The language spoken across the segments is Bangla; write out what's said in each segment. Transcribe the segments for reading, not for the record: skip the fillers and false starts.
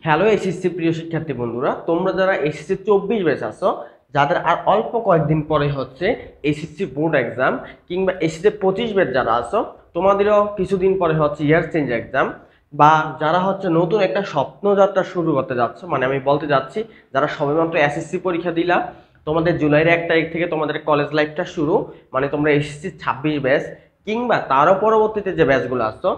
হ্যালো এসএসসি প্রিয় শিক্ষার্থী বন্ধুরা, তোমরা যারা এসএসসি 24 ব্যাচ আছো, যাদের আর অল্প কয়েকদিন পরে হচ্ছে এসএসসি বোর্ড এক্সাম, কিংবা এসএসসি 25 ব্যাচ যারা আছো তোমাদেরও কিছুদিন পরে হচ্ছে ইয়ার চেঞ্জ এক্সাম, বা যারা হচ্ছে নতুন একটা স্বপ্নযাত্রা শুরু করতে যাচ্ছ, মানে আমি বলতে যাচ্ছি যারা সবেমাত্র এসএসসি পরীক্ষা দিলা, তোমাদের জুলাইয়ের 1 তারিখ থেকে তোমাদের কলেজ লাইফটা শুরু, মানে তোমরা এসএসসি 26 ব্যাচ কিংবা তারও পরবর্তীতে যে ব্যাচগুলো আসছো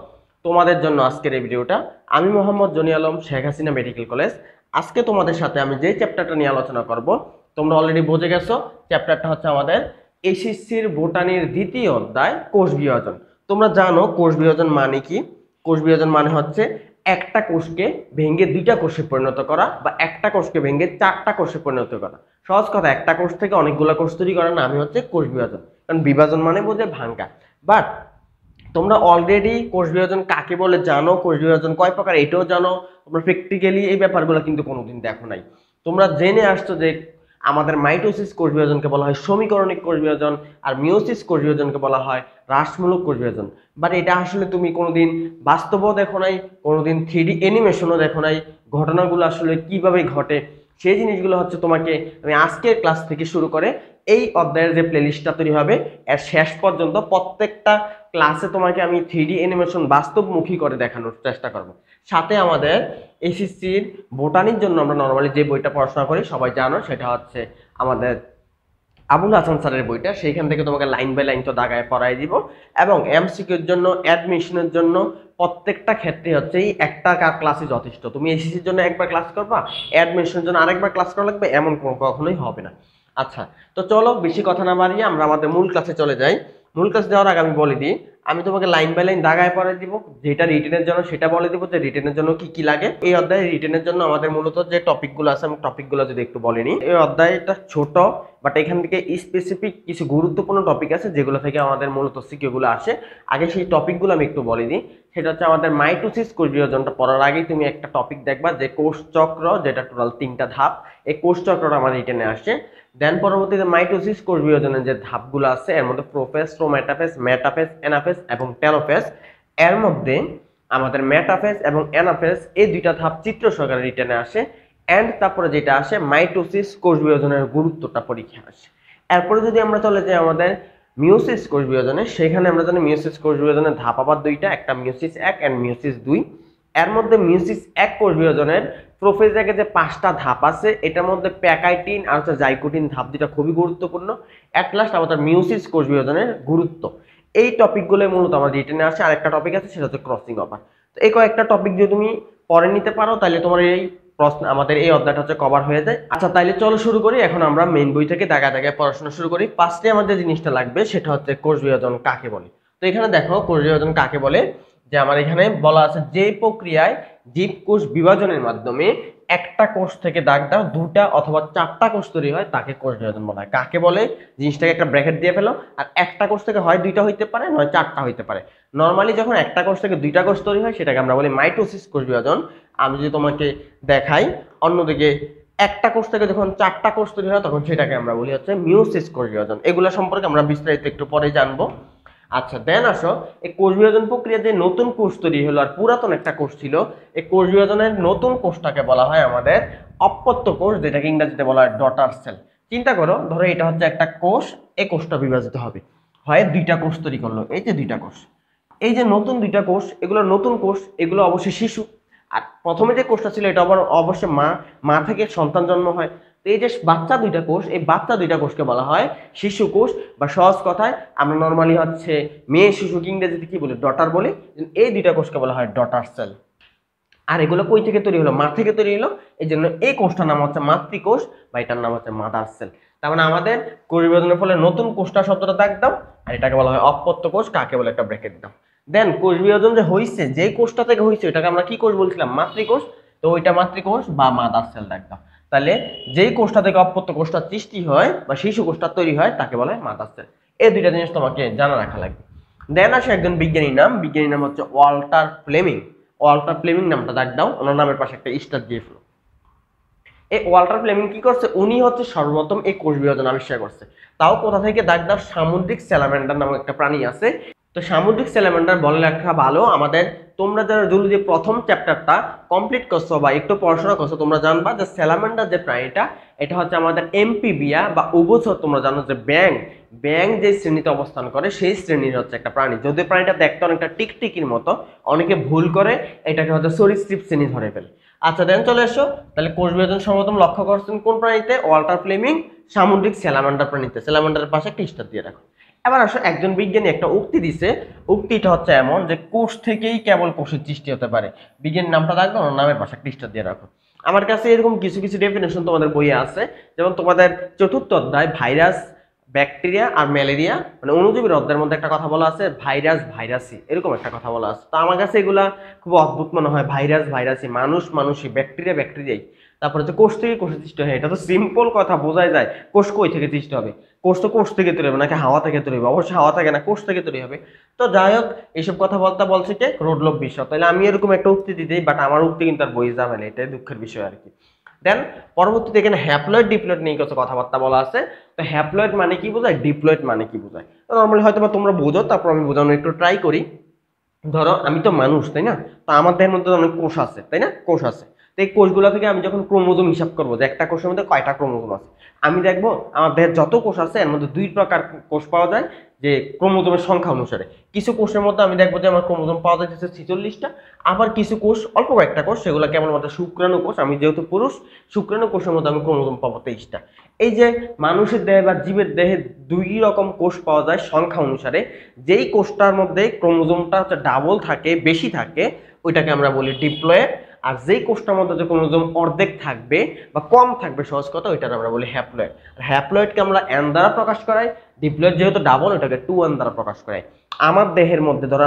তোমাদের জন্য আজকের এই ভিডিওটা। আমি Mohammad Johnny Alam, Sheikh Hasina medical college. আজকে তোমাদের সাথে আমি যে চ্যাপ্টারটা নিয়ে আলোচনা করব, তোমরা অলরেডি বুঝে গেছো চ্যাপ্টারটা হচ্ছে আমাদের এসএসসির বোটানির দ্বিতীয় অধ্যায় কোষ বিভাজন। তোমরা জানো কোষ বিভাজন মানে কি? কোষ বিভাজন মানে হচ্ছে একটা কোষকে ভেঙে দুইটা কোষে পরিণত করা, বা একটা কোষকে ভেঙে চারটা কোষে পরিণত করা। সহজ কথা, একটা কোষ থেকে অনেকগুলো কোষ তৈরি করার নামই হচ্ছে কোষ বিভাজন, কারণ বিভাজন মানে বোঝে ভাঙা। বাট তোমরা অলরেডি কোষ বিভাজন কাকে বলে জানো, কোষ বিভাজন কয় প্রকার এটাও জানো, তোমরা প্র্যাকটিক্যালি এই ব্যাপারগুলো কিন্তু কোনোদিন দেখো নাই। তোমরা জেনে আসছো যে আমাদের মাইটোসিস কোষ বিভাজনকে বলা হয় সমীকরণিক কোষ বিভাজন, আর মিওসিস কোষ বিভাজনকে বলা হয় হ্রাসমূলক কোষ বিভাজন। বাট এটা আসলে তুমি কোনোদিন বাস্তবও দেখো নাই, কোনোদিন 3D অ্যানিমেশনও দেখো নাই। ঘটনাগুলো আসলে কিভাবে ঘটে সেই জিনিসগুলো হচ্ছে তোমাকে আমি আজকের ক্লাস থেকে শুরু করে এই অধ্যায়ের যে প্লেলিস্টটা তৈরি হবে এর শেষ পর্যন্ত প্রত্যেকটা ক্লাসে তোমাকে আমি 3D অ্যানিমেশন বাস্তবমুখী করে দেখানোর চেষ্টা করব। সাথে আমাদের এসএসসির বোটানির জন্য আমরা নরমালি যে বইটা পড়াশোনা করি সবাই জানো, সেটা হচ্ছে আমাদের আবুল হাসান স্যারের বইটা। সেইখান থেকে তোমাকে লাইন বাই লাইন তো দাগায় পড়াই দিব, এবং এমসিকিউর জন্য অ্যাডমিশনের জন্য প্রত্যেকটা ক্ষেত্রে হচ্ছে এই একটা ক্লাসই যথেষ্ট। তুমি এসএসসির জন্য একবার ক্লাস করবা, অ্যাডমিশনের জন্য আরেকবার ক্লাস করা লাগবে, এমন কখনোই হবে না। আচ্ছা, তো চলো বেশি কথা না বাড়িয়ে আমরা আমাদের মূল ক্লাসে চলে যাই। মূল ক্লাসে যাওয়ার আগে আমি বলে দিই, আমি তোমাকে লাইন বাই লাইন দাগায় পড়াই দিব, যেটা রিটেনের জন্য সেটা বলে দিব যে রিটেনের জন্য কি কি লাগে। এই অধ্যায়ে রিটেনের জন্য আমাদের মূলত যে টপিকগুলো আছে, আমি টপিকগুলো যদি একটু বলে নিই। এই অধ্যায়টা ছোট, বাট এখান থেকে স্পেসিফিক কিছু গুরুত্বপূর্ণ টপিক আছে যেগুলো থেকে আমাদের মূলত সিকিউগুলো আসে। আগে সেই টপিকগুলো আমি একটু বলে দিই। সেটা হচ্ছে আমাদের মাইটোসিস কোষ বিভাজনটা পড়ার আগেই তুমি একটা টপিক দেখবা যে কোষ চক্র, যেটা টোটাল 3টা ধাপ। এই কোষ চক্রটা আমার রিটেনে আসে। দেন পরবর্তীতে মাইটোসিস কোষ বিভাজনের যে ধাপগুলো আছে এর মধ্যে প্রোফেজ, প্রোমেটাফেজ, মেটাফেজ, অ্যানাফেজ এবং টেলোফেজ। এর মধ্যে আমাদের মেটাফেজ এবং অ্যানাফেজ এই দুইটা ধাপ চিত্র সহকারে রিটেনে আসে। এন্ড তারপরে যেটা আসে মাইটোসিস কোষ বিভাজনের গুরুত্বটা পরীক্ষা আসে। এরপরে যদি আমরা চলে যাই আমাদের মিওসিস কোষ বিভাজনে, সেখানে আমরা জানি মিওসিস কোষ বিভাজনের ধাপ আবার দুইটা, একটা মিওসিস 1 এন্ড মিওসিস 2। এর মধ্যে মিওসিস 1 কোষ বিভাজনের প্রোফেজ একে যে 5টা ধাপ আছে, এটার মধ্যে প্যাকাইটিন আর হচ্ছে জাইকোটিন ধাপ দুটা খুবই গুরুত্বপূর্ণ। এট লাস্ট আমাদের মিওসিস কোষ বিভাজনের গুরুত্ব। এই টপিকগুলো মূলত আমার রিটেনে আসে। আরেকটা টপিক আছে সেটা হচ্ছে ক্রসিং ওভার। তো এই কয়েকটা টপিক যদি তুমি পরে নিতে পারো তাহলে তোমার এই প্রশ্ন আমাদের এই অধ্যায়টা হচ্ছে কভার হয়ে যায়। আচ্ছা, তাইলে চলো শুরু করি। এখন আমরা মেইন বই থেকে দাগা দাগায় পড়াশোনা শুরু করি। ফার্স্টে আমাদের জিনিসটা লাগবে সেটা হচ্ছে কোষ বিভাজন কাকে বলে। তো এখানে দেখো কোষ বিভাজন কাকে বলে, যে আমার এখানে বলা আছে যে প্রক্রিয়ায় জীবকোষ বিভাজনের মাধ্যমে একটা কোষ থেকে দাগ দাও 2টা অথবা 4টা কোষ তৈরি হয় তাকে কোষ বিভাজন বলা হয়। কাকে বলে জিনিসটাকে একটা ব্র্যাকেট দিয়ে ফেলো। আর একটা কোষ থেকে হয় 2টা হইতে পারে, নয় 4টা হইতে পারে। নরমালি যখন একটা কোষ থেকে 2টা কোষ তৈরি হয় সেটাকে আমরা বলি মাইটোসিস কোষ বিভাজন। আমি যদি তোমাকে দেখাই অন্যদিকে একটা কোষ থেকে যখন 4টা কোষ তৈরি হয় তখন সেটাকে আমরা বলি হচ্ছে মিওসিস কোষ বিভাজন। এগুলো সম্পর্কে আমরা বিস্তারিত একটু পরে জানবো। আচ্ছা, দেন আসো এই কোষ বিভাজন প্রক্রিয়া যে নতুন কোষ তৈরি হলো আর পুরাতন একটা কোষ ছিল, এই কোষ বিভাজনের নতুন কোষটাকে বলা হয় আমাদের অপত্য কোষ, যেটাকে ইংরেজিতে বলা হয় ডটার সেল। চিন্তা করো, ধরো এটা হচ্ছে একটা কোষ, এই কোষটা বিভাজিত হবে, হয় 2টা কোষ তৈরি করলো, এই যে 2টা কোষ, এই যে নতুন 2টা কোষ, এগুলো নতুন কোষ, এগুলো অবশ্যই শিশু। আর প্রথমে যে কোষটা ছিল এটা আবার অবশ্যই মা থেকে সন্তান জন্ম হয়। তো এই যে বাচ্চা 2টা কোষ, এই বাচ্চা 2টা কোষকে বলা হয় শিশু কোষ, বা সহজ কথায় আমরা নরমালি হচ্ছে মেয়ে শিশুকে ইংরেজিতে কি বলি, ডটার বলি। এই 2টা কোষকে বলা হয় ডটার সেল। আর এগুলো কই থেকে তৈরি হলো, মা থেকে তৈরি হলো, এই জন্য এই কোষটার নাম হচ্ছে মাতৃকোষ, বা এটার নাম হচ্ছে মাদার সেল। তার মানে আমাদের কোষ বিভাজনের ফলে নতুন কোষটা শব্দটা দাগ দাও, আর এটাকে বলা হয় অপত্য কোষ, কাকে বলে একটা ব্র্যাকেট দাও। দেন কোষ বিভাজন যে হয়েছে, যে কোষটা থেকে হয়েছে ওটাকে আমরা কি কোষ বলছিলাম, মাতৃকোষ। তো ওইটা মাতৃকোষ বা মাদার সেল দাগ দাও। তাহলে যেই কোষটা থেকে অপত্য কোষটা সৃষ্টি হয় বা শিশু কোষটা তৈরি হয় তাকে বলে মাদার সেল। এই দুইটা জিনিস তোমাকে জানা রাখা লাগবে। দেন আসে একজন বিজ্ঞানীর নাম হচ্ছে ওয়াল্টার ফ্লেমিং। ওয়াল্টার ফ্লেমিং নামটা দাগ দাও, ওনার নামের পাশে একটা স্টার দিয়ে ফেলো। এই ওয়াল্টার ফ্লেমিং কি করছে, উনি হচ্ছে সর্বপ্রথম এই কোষ বিভাজন আবিষ্কার করছে। তাও কোথা থেকে দাগ দাও, সামুদ্রিক স্যালামান্ডার নামক একটা প্রাণী আছে, তো সামুদ্রিক স্যালামান্ডার বলে রাখা ভালো আমাদের, তোমরা যারা জুলজি প্রথম চ্যাপ্টারটা কমপ্লিট করছো বা একটু পড়াশোনা করছো তোমরা জানবা যে স্যালামান্ডার যে প্রাণীটা এটা হচ্ছে আমাদের এমপিবিয়া বা উভচর। তোমরা জানো যে ব্যাং, ব্যাং যে শ্রেণীতে অবস্থান করে সেই শ্রেণীর হচ্ছে একটা প্রাণী। যদি প্রাণীটা দেখতে অনেকটা টিকটিকির মতো, অনেকে ভুল করে এটাকে হচ্ছে সরীসৃপ শ্রেণী ধরে ফেলে। আচ্ছা দেন চলে এসো, তাহলে কোষ বিভাজন সর্বপ্রথম লক্ষ্য করছেন কোন প্রাণীতে? ওয়াল্টার ফ্লেমিং সামুদ্রিক স্যালামান্ডার প্রাণীতে। স্যালামান্ডারের পাশে একটা স্টার দিয়ে রাখো। এবার আসো, একজন বিজ্ঞানী একটা উক্তি দিছে, উক্তিটা হচ্ছে এমন যে কোষ থেকেই কেবল কোষের সৃষ্টি হতে পারে। বিজ্ঞানীর নামটা রাখবো, ওর নামের পাশে একটা স্টার দিয়ে রাখো। আমার কাছে এরকম কিছু কিছু ডেফিনেশন তোমাদের বইয়ে আছে, যেমন তোমাদের চতুর্থ অধ্যায় ভাইরাস, ব্যাকটেরিয়া আর ম্যালেরিয়া, মানে অণুজীবের অধ্যায়ের মধ্যে একটা কথা বলা আছে ভাইরাস ভাইরাসি, এরকম একটা কথা বলা আছে। তো আমার কাছে এগুলা খুব অদ্ভুত মনে হয়, ভাইরাস ভাইরাসি, মানুষ মানুষই, ব্যাকটেরিয়া ব্যাকটেরিয়াই, তারপরে হচ্ছে কোষ থেকে কোষে সৃষ্টি হয়। এটা তো সিম্পল কথা, বোঝাই যায়। কোষ কই থেকে সৃষ্টি হবে? কোষ তো কোষ থেকে তৈরি হবে নাকি হাওয়া থেকে তৈরি হবে? অবশ্যই হাওয়া থেকে না, কোষ থেকে তৈরি হবে। তো যাই হোক, এইসব কথা বলছে কে? রোডলভ বিশ্ব। তাহলে আমি এরকম একটা উক্তি দিতেই, বাট আমার উক্তি কিন্তু আর বই যাবে না, এটাই দুঃখের বিষয় আর কি। দেন পরবর্তীতে এখানে হ্যাপ্লয়েড ডিপ্লয়েড নিয়ে কিছু কথাবার্তা বলা আছে। তো হ্যাপ্লয়েড মানে কি বোঝায়, ডিপ্লয়েড মানে কি বোঝায়? তো নর্মালি হয়তো বা তোমরা বোঝো, তারপর আমি বোঝানোর একটু ট্রাই করি। ধরো আমি তো মানুষ, তাই না? তো আমার দেহের মধ্যে অনেক কোষ আছে, তাই না? কোষ আছে। তো এই কোষগুলো থেকে আমি যখন ক্রোমোজোম হিসাব করবো যে একটা কোষের মধ্যে কয়টা ক্রোমোজোম আছে, আমি দেখবো আমার দেহের যত কোষ আছে এর মধ্যে দুই প্রকার কোষ পাওয়া যায়, যে ক্রোমোজোমের সংখ্যা অনুসারে। কিছু কোষের মধ্যে আমি দেখবো যে আমার ক্রোমোজোম পাওয়া যাচ্ছে 46টা, আবার কিছু কোষ, অল্প কয়েকটা কোষ, সেগুলো কেমন মধ্যে শুক্রাণু কোষ, আমি যেহেতু পুরুষ, শুক্রাণু কোষের মধ্যে আমি ক্রোমোজোম পাবো 23টা। এই যে মানুষের দেহে বা জীবের দেহে দুই রকম কোষ পাওয়া যায় সংখ্যা অনুসারে, যেই কোষটার মধ্যে ক্রোমোজোমটা হচ্ছে ডাবল থাকে, বেশি থাকে, ওইটাকে আমরা বলি ডিপ্লয়েড। আর যেই কোষটার মধ্যে যে ক্রোমোজোম অর্ধেক থাকবে বা কম থাকবে, সহজ কথা, ওইটাকে আমরা বলি হ্যাপ্লয়েড। আর হ্যাপ্লয়েডকে আমরা এন দ্বারা প্রকাশ করাই, ডিপ্লয়েড যেহেতু ডাবল, ওটাকে 2n দ্বারা প্রকাশ করাই। আমার দেহের মধ্যে ধরো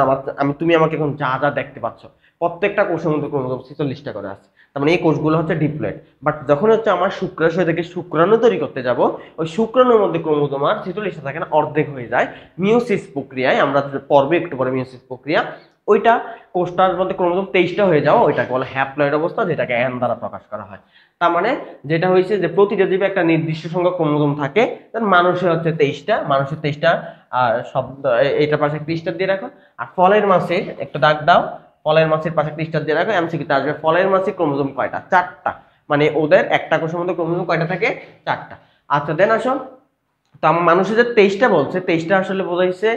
তুমি আমাকে এখন যা যা দেখতে পাচ্ছ, প্রত্যেকটা কোষের মধ্যে ক্রোমোজোম 46টা করে আছে, তার মানে এই কোষগুলো হচ্ছে ডিপ্লয়েড। বাট যখন হচ্ছে আমার শুক্রাশয় থেকে শুক্রাণু তৈরি করতে যাব, ওই শুক্রাণুর মধ্যে ক্রোমোজোম আর 46টা থাকে না, অর্ধেক হয়ে যায় মিওসিস প্রক্রিয়ায়। আমরা পর্বে একটু পরে মিওসিস প্রক্রিয়া, ওইটা কোষটার মধ্যে ক্রোমোজোম 23টা হয়ে যাওয়া, ওইটাকে বলে হ্যাপ্লয়েড অবস্থা, যেটাকে এন দ্বারা প্রকাশ করা হয়। তার মানে যেটা হয়েছে যে প্রতিটা জীবে একটা নির্দিষ্ট সংখ্যক ক্রোমোজোম থাকে, মানুষের হচ্ছে 23টা, মানুষের 23টা। আর শব্দ এইটার পাশে একটা স্টার দিয়ে রাখো। আর ফলের মাছের একটা দাগ দাও, ফলের মাছের পাশে একটা স্টার দিয়ে রাখো। এমসিকিউতে আসবে ফলের মাছের ক্রোমোজোম কয়টা? 4টা। মানে ওদের একটা কোষের মধ্যে ক্রোমোজোম কয়টা থাকে? 4টা। আচ্ছা দেন আসো, তো আমার মানুষের যে 23টা বলছে, 23টা আসলে বোঝাইছে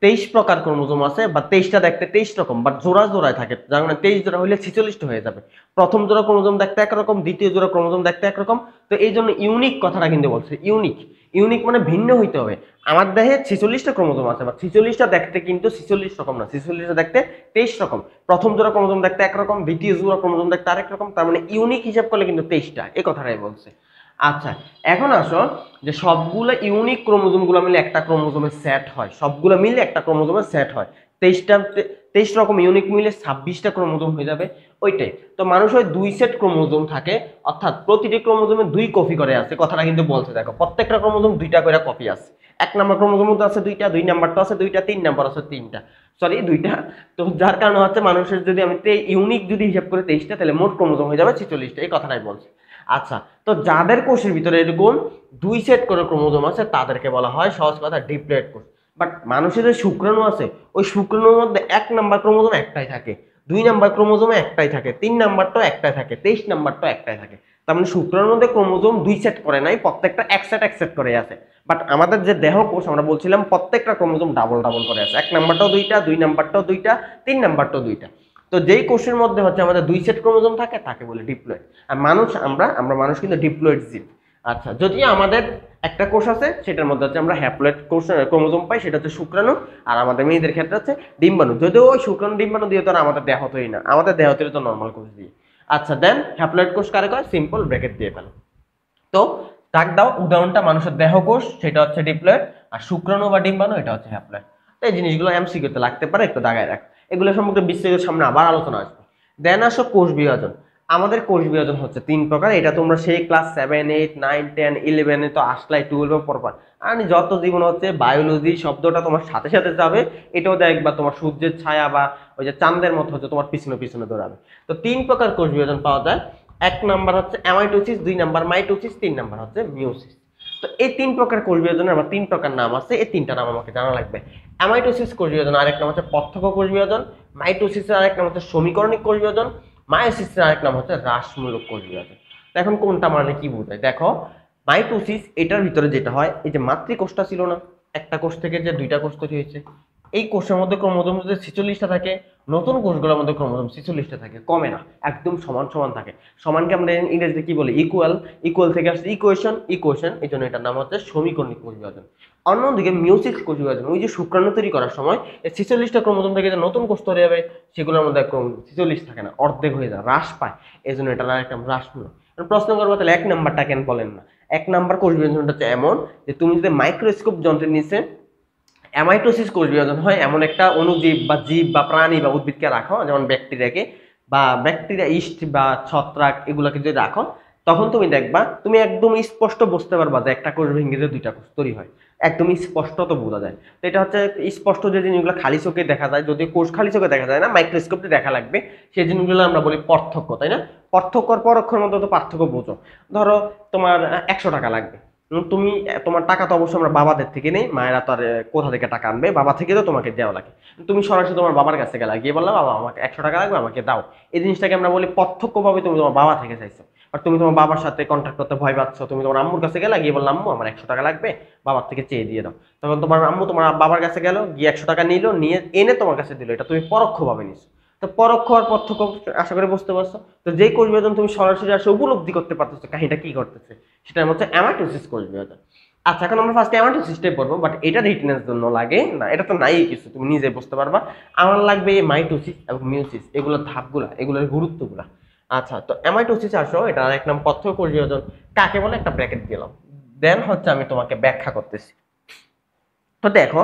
23 প্রকার ক্রোমোজোম আছে, বা 23টা দেখতে 23 রকম, বাট জোড়া জোড়ায় থাকে। যার মানে 23 জোড়া হলে 46টা হয়ে যাবে। প্রথম জোড়া ক্রোমোজোম দেখতে একরকম, দ্বিতীয় জোড়া ক্রোমোজোম দেখতে একরকম। তো এই জন্য ইউনিক কথাটা কিন্তু বলছে, ইউনিক। ইউনিক মানে ভিন্ন হইতে হবে। আমার দেহে 46টা ক্রোমোজোম আছে, বা 46টা দেখতে কিন্তু 46 রকম না, 46টা দেখতে 23 রকম। প্রথম জোড়া ক্রোমোজোম দেখতে একরকম, দ্বিতীয় জোড়া ক্রোমোজোম দেখতে আরেক রকম। তার মানে ইউনিক হিসাব করলে কিন্তু 23টা, এই কথাটাই বলছে। আচ্ছা এখন আসো, যে সবগুলো ইউনিক ক্রোমোজোম গুলো মিলে একটা ক্রোমোজোমের সেট হয়, সবগুলো মিলে একটা ক্রোমোজোমের সেট হয়। 23 রকম ইউনিক মিলে 26টা ক্রোমোজোম হয়ে যাবে, ওইটাই। তো মানুষের 2 সেট ক্রোমোজোম থাকে, অর্থাৎ প্রতিটি ক্রোমোজোমে 2 কপি করে আছে, কথাটা কিন্তু বলছে। দেখো প্রত্যেকটা ক্রোমোজোম 2টা করে কপি আছে। 1 নাম্বার ক্রোমোজোম তো আছে 2টা, 2 নাম্বারটা আছে 2টা, 3 নাম্বার আছে 3টা, সরি 2টা। তো যার কারণে হচ্ছে মানুষের যদি আমি ইউনিক যদি হিসাব করে 23টা, তাহলে মোট ক্রোমোজোম হয়ে যাবে 46টা, এই কথাটাই বলছে। আচ্ছা, তো যাদের কোষের ভিতরে এরকম 2 সেট করে ক্রোমোজোম আছে তাদেরকে বলা হয় সহজ কথা ডিপ্লয়েড কোষ। বাট মানুষের যে শুক্রাণু আছে, ওই শুক্রাণুর মধ্যে 1 নাম্বার ক্রোমোজোম একটাই থাকে, 2 নাম্বার ক্রোমোজোমে একটাই থাকে, 3 নাম্বারটাও একটাই থাকে, 23 নাম্বারটাও একটাই থাকে। তার মানে শুক্রাণুর মধ্যে ক্রোমোজোম 2 সেট করে নাই, প্রত্যেকটা এক সেট করে আছে। বাট আমাদের যে দেহ কোষ আমরা বলছিলাম প্রত্যেকটা ক্রোমোজোম ডাবল ডাবল করে আছে, 1 নাম্বারটাও 2টা, 2 নাম্বারটাও 2টা, 3 নাম্বারটাও 2টা। তো যেই কোষের মধ্যে হচ্ছে আমাদের 2 সেট ক্রোমোজোম থাকে তাকে বলে ডিপ্লয়েড। আর মানুষ, আমরা মানুষ কিন্তু ডিপ্লয়েড জীব। আচ্ছা, যদিও আমাদের একটা কোষ আছে, সেটার মধ্যে হচ্ছে আমরা হ্যাপ্লয়েড কোষ ক্রোমোজোম পাই, সেটা হচ্ছে শুক্রাণু। আর আমাদের মেয়েদের ক্ষেত্রে হচ্ছে ডিম্বাণু। যদিও ওই শুক্রাণু ডিম্বাণু দিয়ে তো আর আমাদের দেহ তৈরি না, আমাদের দেহ তৈরি তো নর্মাল কোষ দিয়ে। আচ্ছা দেন হ্যাপ্লয়েড কোষ কারে কয়? সিম্পল ব্র্যাকেট দিয়ে ফেলো। তো দাগ দাও, উদাহরণটা মানুষের দেহ কোষ, সেটা হচ্ছে ডিপ্লয়েড, আর শুক্রাণু বা ডিম্বাণু এটা হচ্ছে হ্যাপ্লয়েড। তো এই জিনিসগুলো এমসিকিউতে লাগতে পারে, একটু দাগায় রাখ। এগুলো সম্পর্কে বিস্তারিত সামনে আবার আলোচনা আসবে। দেন আসো কোষ বিভাজন। আমাদের কোষ বিভাজন হচ্ছে 3 প্রকার। এটা তোমরা সেই ক্লাস 7, 8, 9, 10, 11 তো আসলাই, 12 পড়বা। আর যত জীবন হচ্ছে বায়োলজি শব্দটা তোমার সাথে সাথে যাবে, এটাও দেখবা তোমার সূর্যের ছায়া বা ওই যে চাঁদের মতো হচ্ছে তোমার পিছনে পিছনে দৌড়াবে। তো 3 প্রকার কোষ বিভাজন পাওয়া যায়। 1 নাম্বার হচ্ছে অ্যামাইটোসিস, 2 নাম্বার মাইটোসিস, 3 নাম্বার হচ্ছে মিওসিস। তো তো এই 3 প্রকার কোষ বিভাজনের আবার 3 প্রকার নাম আছে, এই 3টা নাম আমাকে জানা লাগবে। অ্যামাইটোসিস কোষ বিভাজন, আরেক নাম হচ্ছে প্রত্যক্ষ কোষ বিভাজন, মাইটোসিসের আরেক নাম হচ্ছে সমীকরণিক কোষ বিভাজন, মায়োসিসের আরেক নাম হচ্ছে হ্রাসমূলক কোষ বিভাজন। তো এখন কোনটা মানে কি বোঝায় দেখো, মাইটোসিস এটার ভিতরে যেটা হয়, এই যে মাতৃকোষটা ছিল না, একটা কোষ থেকে যে 2টা কোষ তৈরি হয়েছে, এই কোষের মধ্যে ক্রোমোজোম যদি 46টা থাকে, নতুন কোষগুলোর মধ্যে ক্রোমোজোম 46টা থাকে, কমে না, একদম সমান সমান থাকে। সমানকে আমরা ইংরেজিতে কি বলি? ইকুয়াল। ইকুয়াল থেকে আসছে ইকুয়েশন, ইকুয়েশন, এই জন্য এটার নাম হচ্ছে সমীকরণিক কোষ বিভাজন। অন্যদিকে মিওসিস কোষ বিভাজন, ওই যে শুক্রাণু তৈরি করার সময় এই 46টা ক্রোমোজোম থেকে যে নতুন কোষ তৈরি হবে, সেগুলোর মধ্যে 46 থাকে না, অর্ধেক হয়ে যায়, হ্রাস পায়, এই জন্য এটার একটা হ্রাসমূলক। প্রশ্ন করবো তাহলে 1 নাম্বারটা কেন বলেন না? 1 নাম্বার কোষ বিভাজনটা হচ্ছে এমন যে তুমি যদি মাইক্রোস্কোপ যন্ত্রের নিচে অ্যামাইটোসিস কোষ বিভাজন হয় এমন একটা অণুজীব বা জীব বা প্রাণী বা উদ্ভিদকে রাখো, যেমন ব্যাকটেরিয়াকে, বা ব্যাকটেরিয়া, ইস্ট বা ছত্রাক, এগুলোকে যদি রাখো, তখন তুমি দেখবা, তুমি একদম স্পষ্ট বুঝতে পারবা যে একটা কোষ ভেঙে যে 2টা কোষ তৈরি হয়, একদম স্পষ্ট তো বোঝা যায়। তো এটা হচ্ছে স্পষ্ট যে জিনিসগুলো খালি চোখে দেখা যায়, যদি কোষ খালি চোখে দেখা যায় না, মাইক্রোস্কোপ দিয়ে দেখা লাগবে, সেই জিনিসগুলো আমরা বলি পার্থক্য, তাই না? পার্থক্য আর পরোক্ষের মধ্যে তো পার্থক্য বোঝো। ধরো তোমার 100 টাকা লাগবে, তুমি, তোমার টাকা তো অবশ্যই আমরা বাবাদের থেকে নেই, মায়েরা তো আর কোথা থেকে টাকা আনবে, বাবা থেকে তো তোমাকে দেওয়া লাগে। তুমি সরাসরি তোমার বাবার কাছে গেলা, গিয়ে বললা বাবা আমাকে 100 টাকা লাগবে, আমাকে দাও। এই জিনিসটাকে আমরা বলি প্রত্যক্ষভাবে তুমি তোমার বাবা থেকে চাইছো। আর তুমি তোমার বাবার সাথে কন্ট্যাক্ট করতে ভয় পাচ্ছ, তুমি তোমার আম্মুর কাছে গেলা, গিয়ে বললাম আম্মু আমার 100 টাকা লাগবে, বাবার থেকে চেয়ে দিয়ে দাও। তখন তোমার আম্মু তোমার বাবার কাছে গেল, গিয়ে 100 টাকা নিল, নিয়ে এনে তোমার কাছে দিল, এটা তুমি পরোক্ষভাবে নিছো। তো পরোক্ষ আর প্রত্যক্ষ আশা করি বুঝতে পারছো। তো যে কোষ বিভাজন তুমি সরাসরি আসে উপলব্ধি করতে পারতেছো কাহিনীটা কি করতেছে, সেটার মধ্যে অ্যামাইটোসিস কোষ বিভাজন। আচ্ছা, এখন আমরা ফার্স্ট অ্যামাইটোসিসটাই পড়বো, বাট এটা রিটেনের জন্য লাগে না, এটা তো নাই কিছু, তুমি নিজে বুঝতে পারবা। আমার লাগবে এই মাইটোসিস এবং মিওসিস, এগুলোর ধাপগুলা, এগুলোর গুরুত্বগুলা। আচ্ছা, তো অ্যামাইটোসিস আসো, এটা এক নাম প্রত্যক্ষ কোষ বিভাজন, কাকে বলে একটা ব্র্যাকেট দিলাম, দেন হচ্ছে আমি তোমাকে ব্যাখ্যা করতেছি। তো দেখো,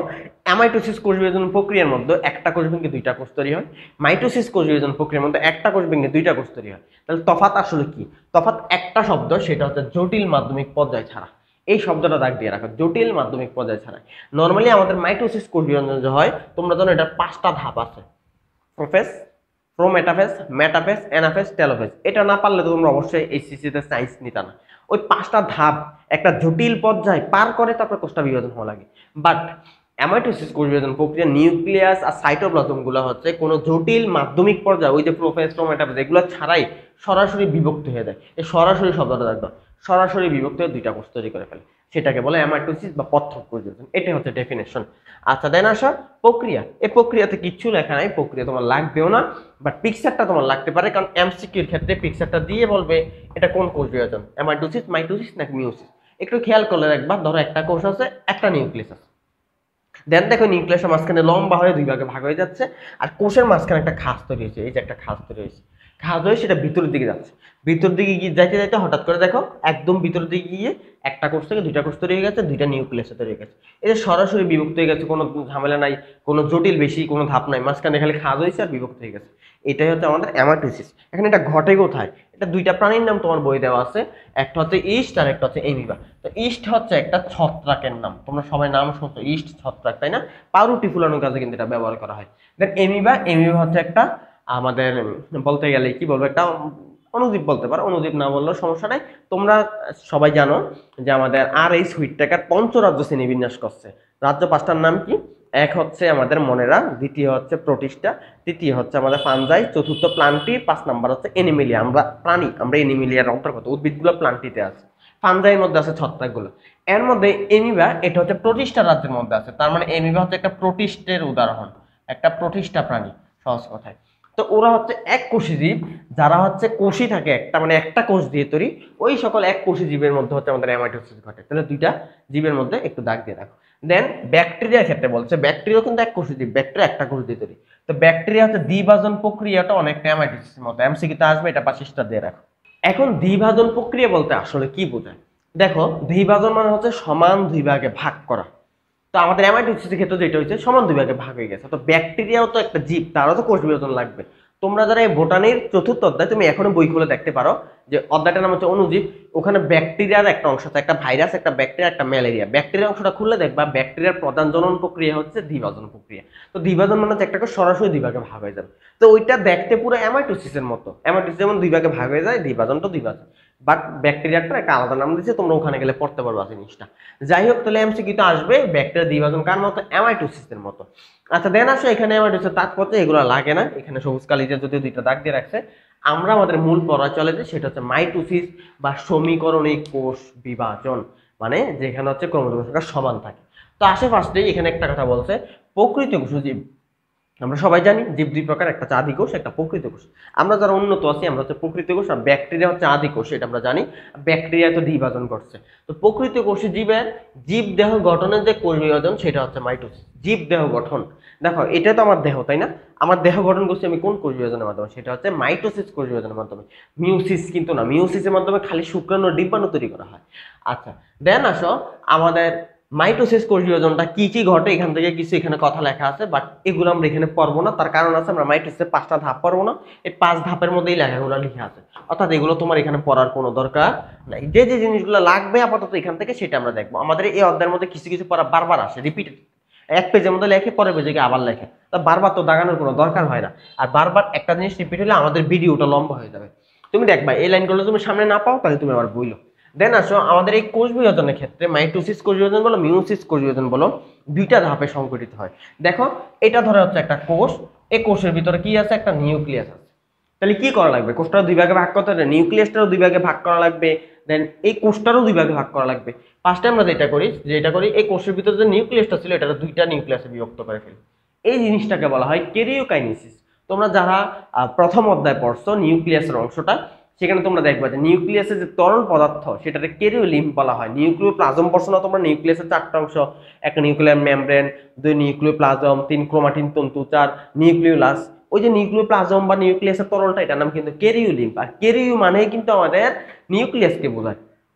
অ্যামাইটোসিস কোষ বিভাজন প্রক্রিয়ার মধ্যে একটা কোষ ভেঙে 2টা কোষ তৈরি হয়, মাইটোসিস কোষ বিভাজন প্রক্রিয়ার মধ্যে একটা কোষ ভেঙে 2টা কোষ তৈরি হয়। তাহলে তফাৎ আসলে কি? তফাৎ একটা শব্দ, সেটা হচ্ছে জটিল মাধ্যমিক পর্যায় ছাড়া। এই শব্দটা দাগ দিয়ে রাখো, জটিল মাধ্যমিক পর্যায় ছাড়া। নর্মালি আমাদের মাইটোসিস কোষ বিভাজন যে হয়, তোমরা জানো এটা 5টা ধাপ আছে, prophase, prometaphase, metaphase, anaphase, telophase. এটা না পারলে তো তোমরা অবশ্যই এইচএসসি তে সায়েন্স নিতা না। ওই 5টা ধাপ একটা জটিল পর্যায় পার করে তারপর কোষটা বিভাজন হওয়া লাগে। বাট অ্যামাইটোসিস কোষ বিভাজন প্রক্রিয়া নিউক্লিয়াস আর সাইটোপ্লাজম গুলো হচ্ছে কোনো জটিল মাধ্যমিক পর্যায়ে, ওই যে প্রোফেজ, প্রোমেটাফেজ, এগুলো ছাড়াই সরাসরি বিভক্ত হয়ে যায়। এই সরাসরি শব্দটা দেখবা, সরাসরি বিভক্ত হয়ে 2টা কোষ তৈরি করে ফেলে, সেটাকে বলে অ্যামাইটোসিস বা প্রত্যক্ষ কোষ বিভাজন। এটা হচ্ছে ডেফিনেশন। আচ্ছা, দেন আসা প্রক্রিয়া। এই প্রক্রিয়াতে কিচ্ছু লেখা নাই, প্রক্রিয়া তোমার লাগবেও না, বাট পিকচারটা তোমার লাগতে পারে, কারণ এমসিকিউর ক্ষেত্রে পিকচারটা দিয়ে বলবে এটা কোন কোষ বিভাজন, অ্যামাইটোসিস, মাইটোসিস নাকি মিওসিস। একটু খেয়াল করলে দেখবা, ধরো একটা কোষ আছে, একটা নিউক্লিয়াস আছে, দেন দেখো নিউক্লিয়াসের মাঝখানে লম্বা হয়ে 2 ভাগে ভাগ হয়ে যাচ্ছে, আর কোষের মাঝখানে একটা খাঁজ তৈরি হয়েছে, এই যে একটা খাঁজ তৈরি হয়েছে, খাঁজ হয়ে সেটা ভিতরের দিকে যাচ্ছে, ভিতর দিকে গিয়ে যাইতে যাইতে হঠাৎ করে দেখো একদম ভিতরের দিকে গিয়ে একটা কোষ থেকে 2টা কোষ তৈরি হয়ে গেছে, 2টা নিউক্লিয়াস তৈরি হয়ে গেছে। এই যে সরাসরি বিভক্ত হয়ে গেছে, কোনো ঝামেলা নাই, কোনো জটিল বেশি কোনো ধাপ নাই, মাঝখানে খালি খাঁজ হয়েছে আর বিভক্ত হয়ে গেছে। এটাই হচ্ছে আমাদের অ্যামাইটোসিস। এখন এটা ঘটে কোথায়? এটা 2টা প্রাণীর নাম তোমার বই দেওয়া আছে, একটা হচ্ছে ইস্ট আর একটা হচ্ছে এমিবা। তো ইস্ট হচ্ছে একটা ছত্রাকের নাম, তোমরা সবাই নাম শুনছো, ইস্ট ছত্রাক, তাই না? পাউরুটি ফুলানোর কাজে কিন্তু এটা ব্যবহার করা হয়। দেন এমিবা, এমিবা হচ্ছে একটা আমাদের বলতে গেলে কি বলবো, একটা অণুজীব বলতে পারো, অণুজীব না বললেও সমস্যা নাই। তোমরা সবাই জানো যে আমাদের আর এই হুইটেকার পঞ্চরাজ্য শ্রেণীবিন্যাস করছে। রাজ্য 5টার নাম কি? এক হচ্ছে আমাদের মনেরা, দ্বিতীয় হচ্ছে প্রোটিস্টা, তৃতীয় হচ্ছে আমাদের ফানজাই, চতুর্থ প্লান্টি, 5 নাম্বার হচ্ছে এনিমেলিয়া। আমরা প্রাণী, আমরা এনিমেলিয়ার অন্তর্গত, উদ্ভিদগুলো প্লান্টিতে আছে, ফানজাইয়ের মধ্যে আছে ছত্রাকগুলো। এর মধ্যে এমিবা, এটা হচ্ছে প্রোটিস্টা রাজ্যের মধ্যে আছে, তার মানে এমিবা হচ্ছে একটা প্রোটিস্টের উদাহরণ, একটা প্রোটিস্টা প্রাণী সহজ কথায়। তো ওরা হচ্ছে এক কোষী জীব, যারা হচ্ছে কোষী থাকে একটা, মানে একটা কোষ দিয়ে তৈরি, ওই সকল এক কোষী জীবের মধ্যে হচ্ছে আমাদের অ্যামাইটোসিস ঘটে। তাহলে 2টা জীবের মধ্যে একটু দাগ দিয়ে রাখো। দেন ব্যাকটেরিয়ার ক্ষেত্রে বলছে, ব্যাকটেরিয়া কিন্তু এক কোষী জীব, ব্যাকটেরিয়া একটা কোষ দিয়ে তৈরি। তো ব্যাকটেরিয়া হচ্ছে দ্বিভাজন প্রক্রিয়াটা অনেকটা অ্যামাইটোসিসের মতো, এমসিকিউতে আসবে, এটা 25টা দিয়ে রাখো। এখন দ্বিভাজন প্রক্রিয়া বলতে আসলে কি বোঝায়? দেখো, দ্বিভাজন মানে হচ্ছে সমান 2 ভাগে ভাগ করা। তো আমাদের অ্যামাইটোসিসের ক্ষেত্রে যেটা হচ্ছে সমান 2 ভাগে ভাগ হয়ে গেছে। তো ব্যাকটেরিয়াও তো একটা জীব, তারও তো কোষ বিভাজন লাগবে। তোমরা যারা এই বোটানির 4র্থ অধ্যায়, তুমি এখনো বই খুলে দেখতে পারো যে অধ্যায়টার নাম হচ্ছে অণুজীব, ওখানে ব্যাকটেরিয়ার একটা অংশ আছে, একটা ভাইরাস, একটা ব্যাকটেরিয়া, একটা ম্যালেরিয়া। ব্যাকটেরিয়া অংশটা খুললে দেখবা ব্যাকটেরিয়ার প্রধান জনন প্রক্রিয়া হচ্ছে দ্বিভাজন প্রক্রিয়া। তো দ্বিভাজন মানে হচ্ছে একটাকে সরাসরি দুই ভাগে ভাগ হয়ে যাবে। তো ওইটা দেখতে পুরো অ্যামাইটোসিসের মতো, অ্যামাইটোসিস যেমন দুই ভাগে ভাগ হয়ে যায়, দ্বিভাজন তো দ্বিভাজন, বাট ব্যাকটেরিয়াটা একটা আলাদা নাম দিয়েছে, তোমরা ওখানে গেলে পড়তে পারবা জিনিসটা। যাই হোক, তাহলে এমসিকিউ তো আসবে ব্যাকটেরিয়া দ্বিভাজন কার মতো, অ্যামাইটোসিসের মতো। আচ্ছা দেন আসো এখানে অ্যামাইটোসিসের তাৎপর্য, এগুলো লাগে না, এখানে সবুজ কালিতে যদি দুইটা দাগ দিয়ে রাখছে। আমরা আমাদের মূল পড়া চলে যে সেটা হচ্ছে মাইটোসিস বা সমীকরণিক কোষ বিভাজন, মানে যেখানে হচ্ছে ক্রোমোজোম সংখ্যা সমান থাকে। তো আসে ফার্স্টেই এখানে একটা কথা বলছে, প্রকৃত কোষ জীব। আমরা সবাই জানি জীব দুই প্রকার, একটা হচ্ছে আদি কোষ, একটা প্রকৃত কোষ। আমরা যারা উন্নত আছি আমরা হচ্ছে প্রকৃত কোষ, আর ব্যাকটেরিয়া হচ্ছে আদি কোষ, এটা আমরা জানি। ব্যাকটেরিয়া তো দ্বিভাজন করছে। তো প্রকৃত কোষে জীবের জীব দেহ গঠনের যে কোষ বিভাজন সেটা হচ্ছে মাইটোসিস। জীব দেহ গঠন, দেখো এটা তো আমার দেহ, তাই না? আমার দেহ গঠন করছি আমি কোন কোষ বিভাজনের মাধ্যমে, সেটা হচ্ছে মাইটোসিস কোষ বিভাজনের মাধ্যমে। মিউসিস কিন্তু না, মিউসিসের মাধ্যমে খালি শুক্রাণু ডিম্বাণু তৈরি করা হয়। আচ্ছা দেন আসো আমাদের মাইটোসিস কোষ বিভাজনটা কি কি ঘটে, এখান থেকে কিছু এখানে কথা লেখা আছে, বাট এগুলো আমরা এখানে পড়বো না। তার কারণ আছে, আমরা মাইটোসিসের 5টা ধাপ পড়বো না, এই 5 ধাপের মধ্যেই লেখাগুলো লিখে আছে, অর্থাৎ এগুলো তোমার এখানে পড়ার কোনো দরকার নাই। যে যে জিনিসগুলো লাগবে আপাতত এখান থেকে সেটা আমরা দেখবো। আমাদের এই অধ্যায়ের মধ্যে কিছু কিছু পড়া বারবার আসে, রিপিটেড, এক পেজের মধ্যে লেখে, পরের পেজে গিয়ে আবার লেখে, তা বারবার তো দাগানোর কোনো দরকার হয় না। আর বারবার একটা জিনিস রিপিট হলে আমাদের ভিডিওটা লম্বা হয়ে যাবে। তুমি দেখবা এই লাইনগুলো তুমি সামনে না পাও, তাহলে তুমি আবার বইলো। দেন আসো আমাদের এই কোষ বিভাজনের ক্ষেত্রে মাইটোসিস কোষ বিভাজন বলো, মিউসিস কোষ বিভাজন বলো, দুইটা ধাপে সংঘটিত হয়। দেখো এটা ধরে হচ্ছে একটা কোষ, এই কোষের ভিতরে কি আছে, একটা নিউক্লিয়াস আছে। তাহলে কি করা লাগবে, কোষটা দুই ভাগে ভাগ করতে হবে, নিউক্লিয়াসটাও দুই ভাগে ভাগ করা লাগবে, দেন এই কোষটারও দুই ভাগে ভাগ করা লাগবে। ফার্স্টে আমরা যেটা করি, এই কোষের ভিতরে যে নিউক্লিয়াসটা ছিল এটা দুইটা নিউক্লিয়াসে বিভক্ত করে ফেলি। এই জিনিসটাকে বলা হয় কেরিওকাইনেসিস। তোমরা যারা প্রথম অধ্যায় পড়ছো নিউক্লিয়াসের অংশটা, সেখানে তোমরা দেখবা যে নিউক্লিয়াসের যে তরল পদার্থ সেটাকে কেরিওলিম্ফ বলা হয়। নিউক্লিওপ্লাজম পড়ছো না তোমরা, নিউক্লিয়াসের 4টা অংশ, একটা নিউক্লিয়ার মেমব্রেন, 2 নিউক্লিওপ্লাজম, 3 ক্রোমাটিন তন্তু, 4 নিউক্লিওলাস। ওই যে নিউক্লিওপ্লাজম বা নিউক্লিয়াসের তরলটা, এটার নাম কিন্তু কেরিওলিম্ফ। আর কেরিও মানে কিন্তু আমাদের নিউক্লিয়াসকে বোঝায়।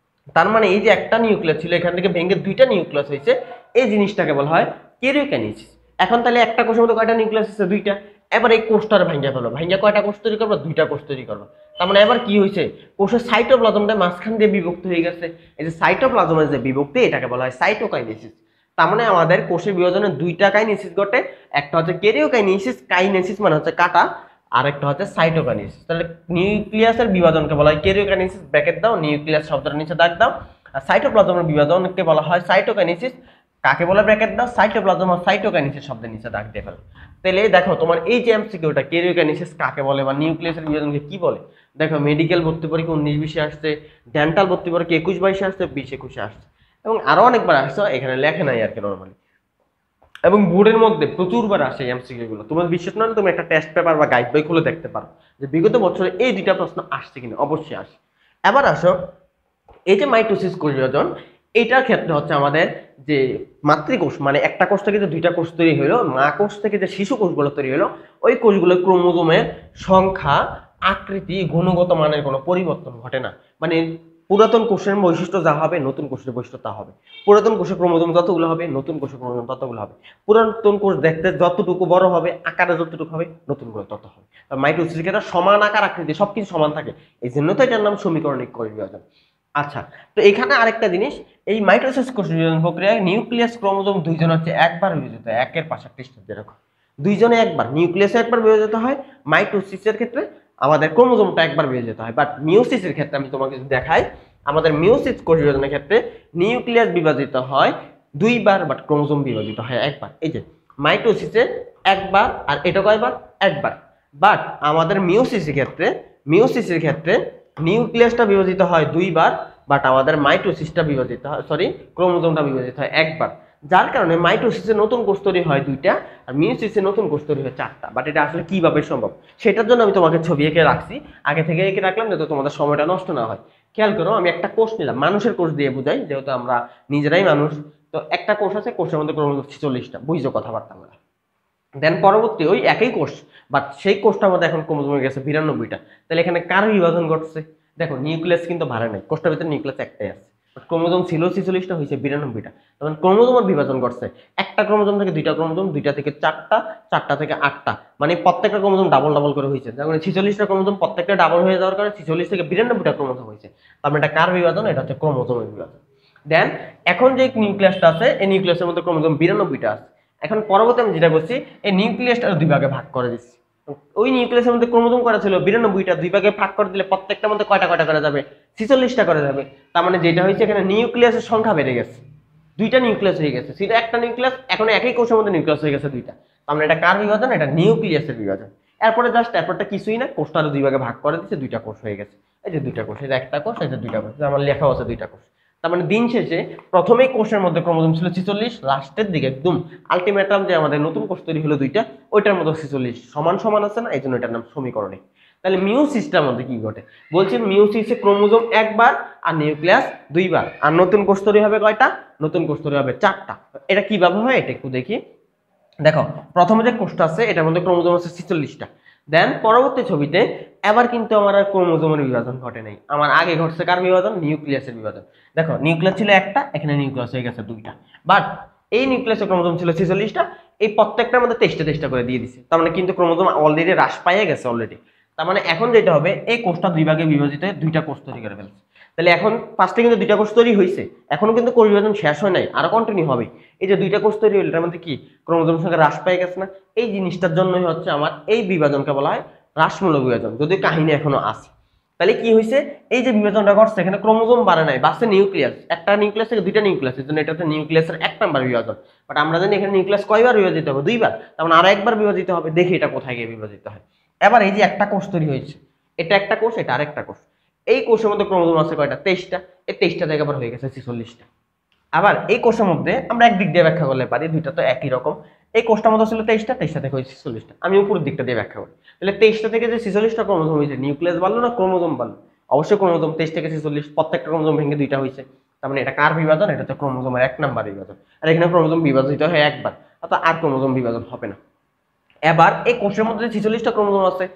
তার মানে এই যে একটা নিউক্লিয়াস ছিল, এখান থেকে ভেঙে দুইটা নিউক্লিয়াস হয়েছে, এই জিনিসটাকে বলা হয় কেরিওকাইনেসিস। এখন তাহলে একটা কোষের মধ্যে কয়টা নিউক্লিয়াস আছে, দুইটা। এবার এই কোষটার ভাঙিয়ে ফেলো, ভাঙিয়ে কয়টা কোষ তৈরি করবো, দুইটা কোষ তৈরি করবো। তার মানে এবার কি হয়েছে, কোষের সাইটোপ্লাজমটা মাঝখান দিয়ে বিভক্ত হয়ে গেছে। এই যে সাইটোপ্লাজমের যে বিভক্তি, এটাকে বলা হয় সাইটোকাইনেসিস। তার মানে আমাদের কোষের বিভাজনে দুইটা কাইনেসিস ঘটে, একটা হচ্ছে কেরিওকাইনেসিস, কাইনেসিস মানে হচ্ছে কাটা, আর একটা হচ্ছে সাইটোকাইনেসিস। তাহলে নিউক্লিয়াসের বিভাজনকে বলা হয় কেরিওকাইনেসিস, ব্র্যাকেট দাও, নিউক্লিয়াস শব্দটা নিচে দাগ দাও। আর সাইটোপ্লাজমের বিভাজনকে বলা হয় সাইটোকাইনেসিস, কাকে বলে ব্র্যাকেট দাও, সাইটোপ্লাজম আর সাইটোকাইনেসিস শব্দের নিচে দাগ দিয়ে ফেলো। তাহলে দেখো তোমার এই যে এমসিকিউটা, কেরিওকাইনেসিস কাকে বলে বা নিউক্লিয়াসের বিভাজনকে কি বলে, দেখো মেডিকেল ভর্তি পরীক্ষা 19-20 আসছে, ডেন্টাল ভর্তি পরীক্ষা 21-22 আসছে, 20-21 আসছে, এবং আরো অনেকবার আসছে, এখানে লেখে নাই আর কি নরমালি। এবং বোর্ডের মধ্যে প্রচুরবার আসে এমসিকিউ গুলো। তোমার বিশ্বাস না হলে তুমি একটা টেস্ট পেপার বা গাইড বই খুলে দেখতে পারো যে বিগত বছরে এই দুইটা প্রশ্ন আসছে কিনা, অবশ্যই আসে। এবার আসো এই যে মাইটোসিস কোষ বিভাজন, এটার ক্ষেত্রে হচ্ছে আমাদের যে মাতৃকোষ, মানে একটা কোষ থেকে যে দুইটা কোষ তৈরি হলো, মা কোষ থেকে যে শিশু কোষগুলো তৈরি হলো, ওই কোষগুলোর ক্রোমোজোমের সংখ্যা, আকৃতি, গুণগত মানের কোনো পরিবর্তন ঘটে না। মানে পুরাতন কোষের বৈশিষ্ট্য যা হবে নতুন কোষের বৈশিষ্ট্য তা হবে। পুরাতন কোষের ক্রোমোজোম যতগুলো হবে নতুন কোষের ক্রোমোজোম ততগুলো হবে। পুরাতন কোষ দেখতে যতটুকু বড় হবে, আকারে যতটুকু হবে, নতুন কোষ তত হবে। মাইটোসিস ক্ষেত্রে সমান আকার, আকৃতি সবকিছু সমান থাকে, এই জন্য তো এটার নাম সমীকরণিক কোষ বিভাজন। আচ্ছা, তো এখানে আরেকটা জিনিস, এই মাইটোসিস কোষ বিভাজন প্রক্রিয়ায় নিউক্লিয়াস ক্রোমোজোম দুইজন হচ্ছে একবার বিভাজিত হয়, একের পাশে একটা যেরকম দুইজনে একবার, নিউক্লিয়াসে একবার বিভাজিত হয়। মাইটোসিসের ক্ষেত্রে আমাদের ক্রোমোজোমটা একবার বিভাজিত হয়, বাট মিওসিসের ক্ষেত্রে আমি তোমাকে যদি দেখাই, আমাদের মিওসিস কোষ বিভাজনের ক্ষেত্রে নিউক্লিয়াস বিভাজিত হয় দুইবার, বাট ক্রোমোজোম বিভাজিত হয় একবার। এই যে মাইটোসিসে একবার, আর এটা কয়বার, একবার। বাট আমাদের মিওসিসের ক্ষেত্রে নিউক্লিয়াসটা বিভাজিত হয় দুইবার, বাট আমাদের মাইটোসিসটা বিভাজিত হয়, সরি, ক্রোমোজোমটা বিভাজিত হয় একবার। যার কারণে মাইটোসিসে নতুন কোষ তৈরি হয় দুইটা, আর মিওসিসে নতুন কোষ তৈরি হয় 4টা। বাট এটা আসলে কিভাবে সম্ভব, সেটার জন্য আমি তোমাকে ছবি এঁকে রাখছি, আগে থেকে এঁকে রাখলাম যাতে তোমাদের সময়টা নষ্ট না হয়। খেয়াল করো, আমি একটা কোষ নিলাম, মানুষের কোষ দিয়ে বুঝাই যেহেতু আমরা নিজেরাই মানুষ। তো একটা কোষ আছে, কোষের মধ্যে ক্রোমোজোম 46টা, বুঝছো কথাবার্তা আমরা। দেন পরবর্তী ওই একই কোষ, বাট সেই কোষটার মধ্যে এখন ক্রোমোজোম হয়ে গেছে 92টা। তাহলে এখানে কার বিভাজন ঘটছে, দেখো নিউক্লিয়াস কিন্তু ভাড়া নেই, কোষটার ভিতরে নিউক্লিয়াস একটাই আছে। ক্রোমোজোম ছিল 46টা, হয়েছে 92টা। তখন ক্রোমোজোমের বিভাজন করছে, একটা ক্রোমোজোম থেকে দুইটা ক্রোমোজোম, দুইটা থেকে চারটা, চারটা থেকে আটটা, মানে প্রত্যেকটা ক্রোমোজোম ডাবল ডাবল করে হয়েছে। যেমন 46টা ক্রোমোজোম প্রত্যেকটা ডাবল হয়ে যাওয়ার কারণে 46 থেকে 92টা ক্রোমোজোম হয়েছে। তার মানে এটা কার বিভাজন? এটা হচ্ছে ক্রোমোজোমের বিভাজন। দেন এখন যে নিউক্লিয়াসটা আছে, এই নিউক্লিয়াসের মধ্যে ক্রোমোজোম 92টা আছে। এখন পরবর্তী আমি যেটা করছি, এই নিউক্লিয়াসটা দুই ভাগে ভাগ করে দিচ্ছি। ওই নিউক্লিয়াসের মধ্যে ক্রোমোজোম করা ছিল 92টা, দুই ভাগে ভাগ করে দিলে প্রত্যেকটার মধ্যে কয়টা কয়টা করা যাবে? 46টা করা যাবে। তার মানে যেটা হয়েছে এখানে নিউক্লিয়াসের সংখ্যা বেড়ে গেছে, দুইটা নিউক্লিয়াস হয়ে গেছে, সেটা একটা নিউক্লিয়াস এখন একই কোষের মধ্যে নিউক্লিয়াস হয়ে গেছে দুইটা। তার মানে এটা কার বিভাজন? এটা নিউক্লিয়াসের বিভাজন। এরপরে জাস্ট এরপরটা কিছুই না, কোষটা দুই ভাগে ভাগ করে দিচ্ছে, দুইটা কোষ হয়ে গেছে। এই যে দুইটা কোষ, এটা একটা কোষ, এই যে দুইটা কোষ, আমার লেখা আছে দুইটা কোষ। তার মানে দিন শেষে প্রথমেই কোষের মধ্যে ক্রোমোজোম ছিল 46, লাস্টের দিকে একদম আলটিমেটাম যে আমাদের নতুন কোষ তৈরি হলো দুইটা, ওইটার মধ্যে 46 সমান সমান আছে না, এই জন্য এটার নাম সমীকরণে। তাহলে মিওসিসটার মধ্যে কি ঘটে বলছি, মিওসিসে ক্রোমোজোম একবার আর নিউক্লিয়াস দুইবার, আর নতুন কোষ তৈরি হবে কয়টা? নতুন কোষ তৈরি হবে চারটা। এটা কিভাবে হয় এটা একটু দেখি। দেখো প্রথমে যে কোষটা আছে এটার মধ্যে ক্রোমোজোম আছে 46টা। দেন পরবর্তী ছবিতে এবার কিন্তু আমার আর ক্রোমোজোমের বিভাজন ঘটে নাই, আমার আগে ঘটছে কার বিভাজন? নিউক্লিয়াসের বিভাজন। দেখো নিউক্লিয়াস ছিল একটা, এখানে নিউক্লিয়াস হয়ে গেছে দুইটা। বাট এই নিউক্লিয়াসের ক্রোমোজোম ছিল 46টা, এই প্রত্যেকটার মধ্যে 23টা করে দিয়ে দিছে। তার মানে কিন্তু ক্রোমোজোম অলরেডি হ্রাস পাইয়ে গেছে অলরেডি। তার মানে এখন যেটা হবে, এই কোষটা দুই ভাগে বিভাজিত হয়ে দুইটা কোষ তৈরি করে ফেলছে। তাহলে এখন ফার্স্টে কিন্তু দুইটা কোষ তৈরি হয়েছে, এখনো কিন্তু কোষ বিভাজন শেষ হয় নাই, আরো কন্টিনিউ হবে। এই যে দুইটা কোষ তৈরি হলো, এটার মধ্যে কি ক্রোমোজোম সংখ্যা হ্রাস পেয়ে গেছে না? এই জিনিসটার জন্যই হচ্ছে আমার এই বিভাজনকে বলা হয় হ্রাসমূলক বিভাজন, যদি কাহিনী এখনো আছে। তাহলে কি হয়েছে, এই যে বিভাজনটা ঘটছে এখানে ক্রোমোজোম বাড়ে নাই, বাড়ছে নিউক্লিয়াস। একটা নিউক্লিয়াস থেকে দুইটা নিউক্লিয়াস, এর জন্য এটা হচ্ছে নিউক্লিয়াসের 1 নাম্বার বিভাজন। বাট আমরা জানি এখানে নিউক্লিয়াস কয়বার বিভাজিত হবে? দুইবার। তার মানে আরো একবার বিভাজিত হবে, দেখি এটা কোথায় গিয়ে বিভাজিত হয়। এবার এই যে একটা কোষ তৈরি হয়েছে, এটা একটা কোষ, এটা আরেকটা কোষ। এই কোষের মধ্যে ক্রোমোজোম আছে কয়টা? 23টা। এই 23টা থেকে আবার হয়ে গেছে 46টা। আবার এই কোষের মধ্যে আমরা একদিক দিয়ে ব্যাখ্যা করলে পারি, দুইটা তো একই রকম। এই কোষটার মধ্যে ছিল 23টা, 23টা থেকে হয়েছে 46টা। আমি উপরের দিকটা দিয়ে ব্যাখ্যা করি। তাহলে 23টা থেকে যে 46টা ক্রোমোজোম হয়েছে, নিউক্লিয়াস বাড়লো না ক্রোমোজোম বাড়লো? অবশ্যই ক্রোমোজোম। 23 থেকে 46 প্রত্যেকটা ক্রোমোজোম ভেঙে দুইটা হয়েছে। তার মানে এটা কার বিভাজন? এটা হচ্ছে ক্রোমোজোমের 1 নাম্বার বিভাজন। আর এখানে ক্রোমোজোম বিভাজিত হয় একবার, অর্থাৎ আর ক্রোমোজোম বিভাজন হবে না। এবার এই কোষের মধ্যে 46টা ক্রোমোজোম আছে,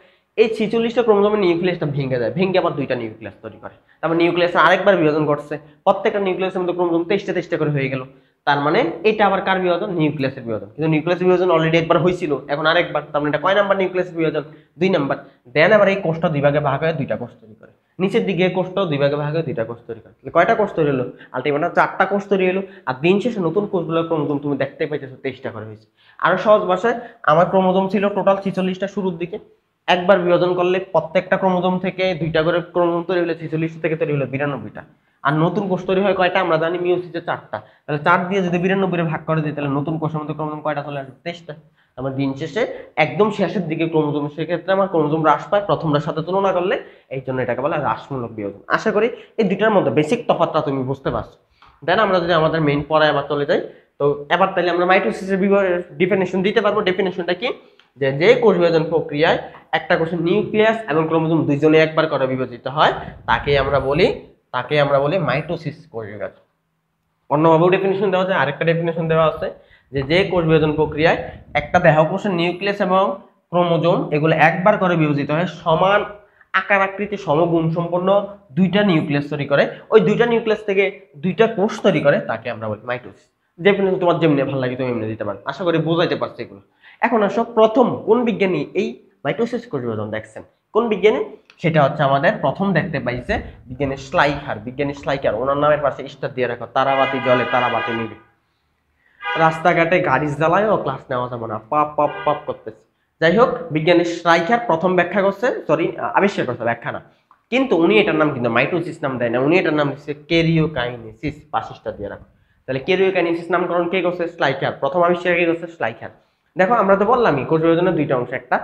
এই 46টা ক্রোমোজোমের নিউক্লিয়াসটা ভেঙে যায়, ভেঙে আবার দুইটা নিউক্লিয়াস তৈরি করে। তারপর নিউক্লিয়াস আরেকবার বিভাজন ঘটছে, প্রত্যেকটা নিউক্লিয়াসের মধ্যে ক্রোমোজোম 23টা করে হয়ে গেল। তার মানে এটা আবার কার বিভাজন? নিউক্লিয়াসের বিভাজন। কিন্তু নিউক্লিয়াসের বিভাজন অলরেডি একবার হয়েছিল, এখন আরেকবার। তার মানে এটা কয় নাম্বার নিউক্লিয়াসের বিভাজন? 2 নাম্বার। দেন আবার এই কোষটা দুই ভাগে ভাগ হয়ে দুইটা কোষ তৈরি করে, নিচের দিকে কোষটাও দুই ভাগে ভাগ হয়ে দুইটা কোষ তৈরি করে। কয়টা কোষ তৈরি হলো? আলটিমেটলি 4টা কোষ তৈরি হলো। আর দিন শেষে নতুন কোষগুলোর ক্রোমোজোম তুমি দেখতে পাইতেছো 23টা করে হয়েছে। আরো সহজ ভাষায়, আমার ক্রোমোজোম ছিল টোটাল 46টা শুরুর দিকে, একবার বিভাজন করলে প্রত্যেকটা ক্রোমোজোম থেকে দুইটা করে ক্রোমোজোম তৈরি হলে 46 থেকে তৈরি হলো 92টা। আর নতুন কোষ তৈরি হয় কয়টা? আমরা জানি মিওসিসে 4টা। তাহলে 4 দিয়ে যদি 92 ভাগ করে দিই, তাহলে নতুন কোষের মধ্যে ক্রোমোজোম কয়টা চলে আসবে? 23টা। আমার দিন শেষে একদম শেষের দিকে ক্রোমোজোম, সেক্ষেত্রে আমার ক্রোমোজোম হ্রাস পায় প্রথমটার সাথে তুলনা করলে, এই জন্য এটাকে বলা হ্রাসমূলক বিভাজন। আশা করি এই দুইটার মধ্যে বেসিক তফাৎটা তুমি বুঝতে পারছো। দেন আমরা যদি আমাদের মেইন পড়ায় আবার চলে যাই, তো এবার তাহলে আমরা মাইটোসিসের ডেফিনেশন দিতে পারবো। ডেফিনেশনটা কি? যে কোষ বিভাজন প্রক্রিয়ায় একটা কোষের নিউক্লিয়াস এবং ক্রোমোজোম দুইজনে একবার করে বিভাজিত হয়, তাকে আমরা বলি মাইটোসিস কোষ বিভাজন। অন্যভাবেও ডেফিনেশন দেওয়া যায়, আরেকটা ডেফিনেশন দেওয়া আছে যে কোষ বিভাজন প্রক্রিয়ায় একটা দেহকোষের নিউক্লিয়াস এবং ক্রোমোজোম এগুলো একবার করে বিভাজিত হয়, সমান আকার আকৃতি সমগুণ সম্পন্ন দুইটা নিউক্লিয়াস তৈরি করে, ওই দুইটা নিউক্লিয়াস থেকে দুইটা কোষ তৈরি করে, তাকে আমরা বলি মাইটোসিস। ডেফিনেশন তোমার যেমনি ভালো লাগে তুমি এমনি দিতে পারো, আশা করি বোঝাইতে পারছি এগুলো। এখন আসো, প্রথম কোন বিজ্ঞানী এই মাইটোসিস কোষ বিভাজন দেখছেন? কোন বিজ্ঞানী? সেটা হচ্ছে আমাদের প্রথম দেখতে পাইছে বিজ্ঞানী শ্লাইখার। বিজ্ঞানী শ্লাইখার, ওনার নামের পাশে স্টার দিয়ে রাখো, তারাবাতি জলে তারাবাতি নিবে। রাস্তাঘাটে গাড়ি জ্বালায় ও ক্লাস নেওয়া যাবে না, পাপ পাপ পাপ করতেছে। যাই হোক, বিজ্ঞানী শ্লাইখার প্রথম ব্যাখ্যা করছে, আবিষ্কার করছে, ব্যাখ্যা না। কিন্তু উনি এটার নাম কিন্তু মাইটোসিস নাম দেয় না, উনি এটার নাম দিচ্ছে ক্যারিওকাইনেসিস, পাশিসটা দিয়ে রাখো। তাহলে ক্যারিওকাইনেসিস নামকরণ কে করছে? শ্লাইখার। প্রথম আবিষ্কার কে করছে? শ্লাইখার। দেখো আমরা তো বললামই কোষ বিভাজনের দুইটা অংশ, একটা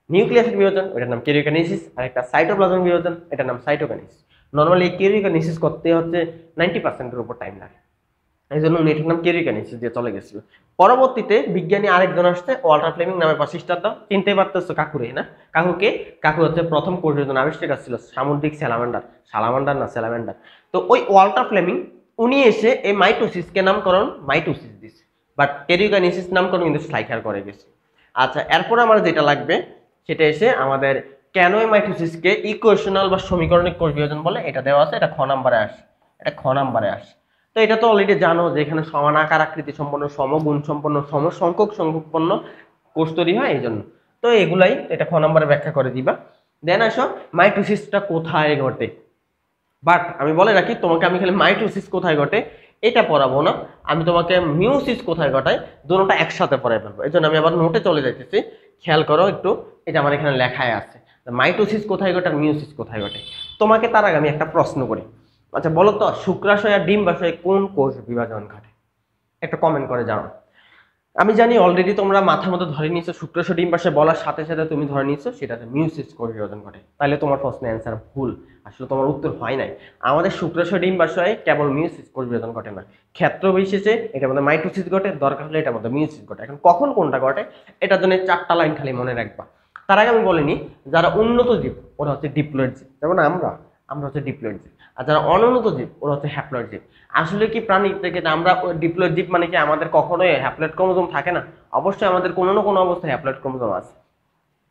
নিউক্লিয়াসের বিভাজন, এটার নাম ক্যারিওকাইনেসিস, আর একটা সাইটোপ্লাজম বিভাজন, এটার নাম সাইটোকাইনেসিস। নরমালি এই ক্যারিওকাইনেসিস করতে হচ্ছে 90% উপর টাইম লাগে, এই জন্য উনি এটার নাম ক্যারিওকাইনেসিস দিয়ে চলে গেছিল। পরবর্তীতে বিজ্ঞানী আরেকজন আসছে, ওয়াল্টার ফ্লেমিং নামে পাশিসটা, তো চিনতে পারতেছো কাকুরে না? কাকুকে? কাকু হচ্ছে প্রথম কোষ বিভাজন আবিষ্কার ছিল, সামুদ্রিক স্যালামান্ডার। তো ওই ওয়াল্টার ফ্লেমিং উনি এসে এই মাইটোসিসকে নামকরণ মাইটোসিস দিছে, বাট ক্যারিওকাইনেসিস নামকরণ কিন্তু শ্লাইখার করে গেছে। আচ্ছা, এরপর আমার যেটা লাগবে সেটা এসে আমাদের কেন এই মাইটোসিসকে ইকুয়েশনাল বা সমীকরণিক কোষ বিভাজন বলে, এটা দেওয়া আছে, এটা খ নাম্বারে আসে। এটা খ নাম্বারে আসে। তো এটা তো অলরেডি জানো যে এখানে সমান আকার আকৃতি সম্পন্ন, সমগুণ সম্পন্ন, সমসংখ্যক সংখ্যকপন্ন কোষ তৈরি হয় এই জন্য। তো এগুলাই এটা খ নাম্বারে ব্যাখ্যা করে দিবা। দেন আসো মাইটোসিসটা কোথায় ঘটে। বাট আমি বলে রাখি তোমাকে আমি খালি মাইটোসিস কোথায় ঘটে এটা পড়াবো না, আমি তোমাকে মিওসিস কোথায় ঘটাই দুটোটা একসাথে পড়াই ফেলবো। এই জন্য আমি আবার নোটে চলে যাইতেছি, খেয়াল করো একটু, এটা আমার এখানে লেখায় আছে মাইটোসিস কোথায় ঘটে আর মিওসিস কোথায় ঘটে। তোমাকে তার আগে আমি একটা প্রশ্ন করি, আচ্ছা বলো তো শুক্রাশয় আর ডিম্বাশয়ে কোন কোষ বিভাজন ঘটে, একটা কমেন্ট করে জানো। আমি জানি অলরেডি তোমরা মাথার মধ্যে ধরে নিয়েছো শুক্রাশয় ডিম্বাশয় বলার সাথে সাথে তুমি ধরে নিয়েছো সেটাতে মিওসিস কোষ বিভাজন ঘটে, তাহলে তোমার প্রশ্নের অ্যান্সার ভুল, আসলে তোমার উত্তর হয় নাই। আমাদের শুক্রাশয় ডিম্বাশয়ে কেবল মিওসিস কোষ বিভাজন ঘটে না, ক্ষেত্র বিশেষে এটার মধ্যে মাইটোসিস ঘটে, দরকার হলে এটার মধ্যে মিওসিস ঘটে। এখন কখন কোনটা ঘটে এটার জন্য 4টা লাইন খালি মনে রাখবা। তার আগে আমি বলিনি যারা উন্নত জীব ওরা হচ্ছে ডিপ্লয়েড জীব, যেমন আমরা আমরা হচ্ছে ডিপ্লয়েড জীব, আর যারা অনুন্নত জীব ওরা হচ্ছে হ্যাপ্লয়েড জীব। আসলে কি প্রাণী থেকে আমরা ডিপ্লয়েড জীব মানে কি আমাদের কখনোই হ্যাপ্লয়েড ক্রোমোজোম থাকে না? অবশ্যই আমাদের কোনো না কোনো অবস্থায় হ্যাপ্লয়েড ক্রোমোজোম আছে।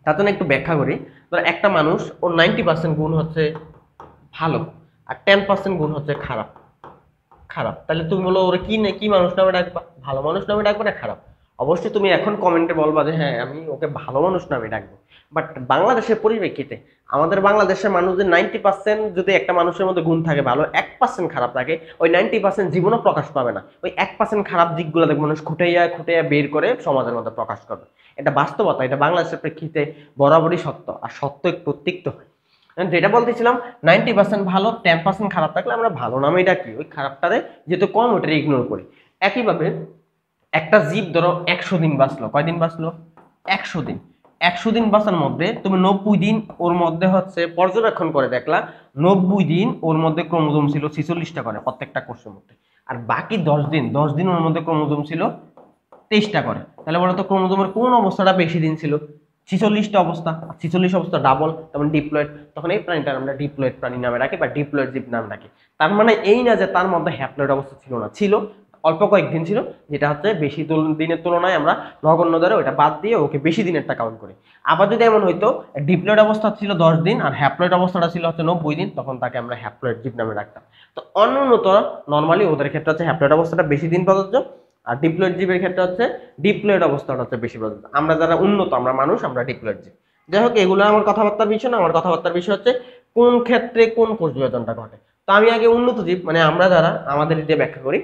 তার জন্য একটু ব্যাখ্যা করি, ধর একটা মানুষ ওর 90% গুণ হচ্ছে ভালো আর 10% গুণ হচ্ছে খারাপ খারাপ, তাহলে তুমি বলো ওরা কি কি মানুষ নামে ডাকবা, ভালো মানুষ নামে ডাকবা না খারাপ? অবশ্যই তুমি এখন কমেন্টে বলবা যে হ্যাঁ আমি ওকে ভালো মানুষ নামে ডাকবো। বাট বাংলাদেশের পরিপ্রেক্ষিতে আমাদের বাংলাদেশের মানুষদের 90% যদি একটা মানুষের মধ্যে গুণ থাকে ভালো, 1% খারাপ থাকে, ওই 90% জীবনও প্রকাশ পাবে না, ওই 1% খারাপ দিকগুলো দেখবে মানুষ খুঁটাইয়া খুঁটাইয়া বের করে সমাজের মধ্যে প্রকাশ করবে। এটা বাস্তবতা, এটা বাংলাদেশের প্রেক্ষিতে বরাবরই সত্য, আর সত্য প্রত্যেকটা হয়। যেটা বলতেছিলাম 90% ভালো 10% খারাপ থাকলে আমরা ভালো নামেই ডাকি, ওই খারাপটারে যেহেতু কম ওটা ইগনোর করি। একইভাবে একটা জীব ধরো 100 দিন বাঁচলো, কয়দিন বাঁচলো? 100 দিন। 100 দিন বাঁচার মধ্যে তুমি 90 দিন ওর মধ্যে হচ্ছে পর্যবেক্ষণ করে দেখলা 90 দিন ওর মধ্যে ক্রোমোজোম ছিল 46টা করে প্রত্যেকটা কোষের মধ্যে, আর বাকি 10 দিন ওর মধ্যে ক্রোমোজোম ছিল 23টা করে। তাহলে বলো তো ক্রোমোজোমের কোন অবস্থাটা বেশি দিন ছিল? 46টা অবস্থা, 46 অবস্থা ডাবল, তেমন ডিপ্লয়েড, তখন এই প্রাণীটার আমরা ডিপ্লয়েড প্রাণী নামে রাখি বা ডিপ্লয়েড জীব নাম রাখি। তার মানে এই না যে তার মধ্যে হ্যাপ্লয়েড অবস্থা ছিল না, ছিল, অল্প কয়েকদিন ছিল, যেটা হচ্ছে বেশি দিনের তুলনায় আমরা নগণ্য ধরে ওটা বাদ দিয়ে ওকে বেশি দিনেরটা কাউন্ট করি। আবার যদি এমন হইতো ডিপ্লয়েড অবস্থা ছিল 10 দিন আর হ্যাপ্লয়েড অবস্থাটা ছিল হচ্ছে 90 দিন, তখন তাকে আমরা হ্যাপ্লয়েড জীব নামে রাখতাম। তো অনুন্নত নর্মালি ওদের ক্ষেত্রে হচ্ছে হ্যাপ্লয়েড অবস্থাটা বেশি দিন প্রযোজ্য, আর ডিপ্লয়েড জীবের ক্ষেত্রে হচ্ছে ডিপ্লয়েড অবস্থাটা হচ্ছে বেশি প্রযোজ্য। আমরা যারা উন্নত আমরা মানুষ আমরা ডিপ্লয়েড জীব। যাই হোক এগুলো আমার কথাবার্তার বিষয় না, আমার কথাবার্তার বিষয় হচ্ছে কোন ক্ষেত্রে কোন কোষ বিভাজনটা ঘটে। তো আমি আগে উন্নত জীব মানে আমরা যারা আমাদের দিয়ে ব্যাখ্যা করি,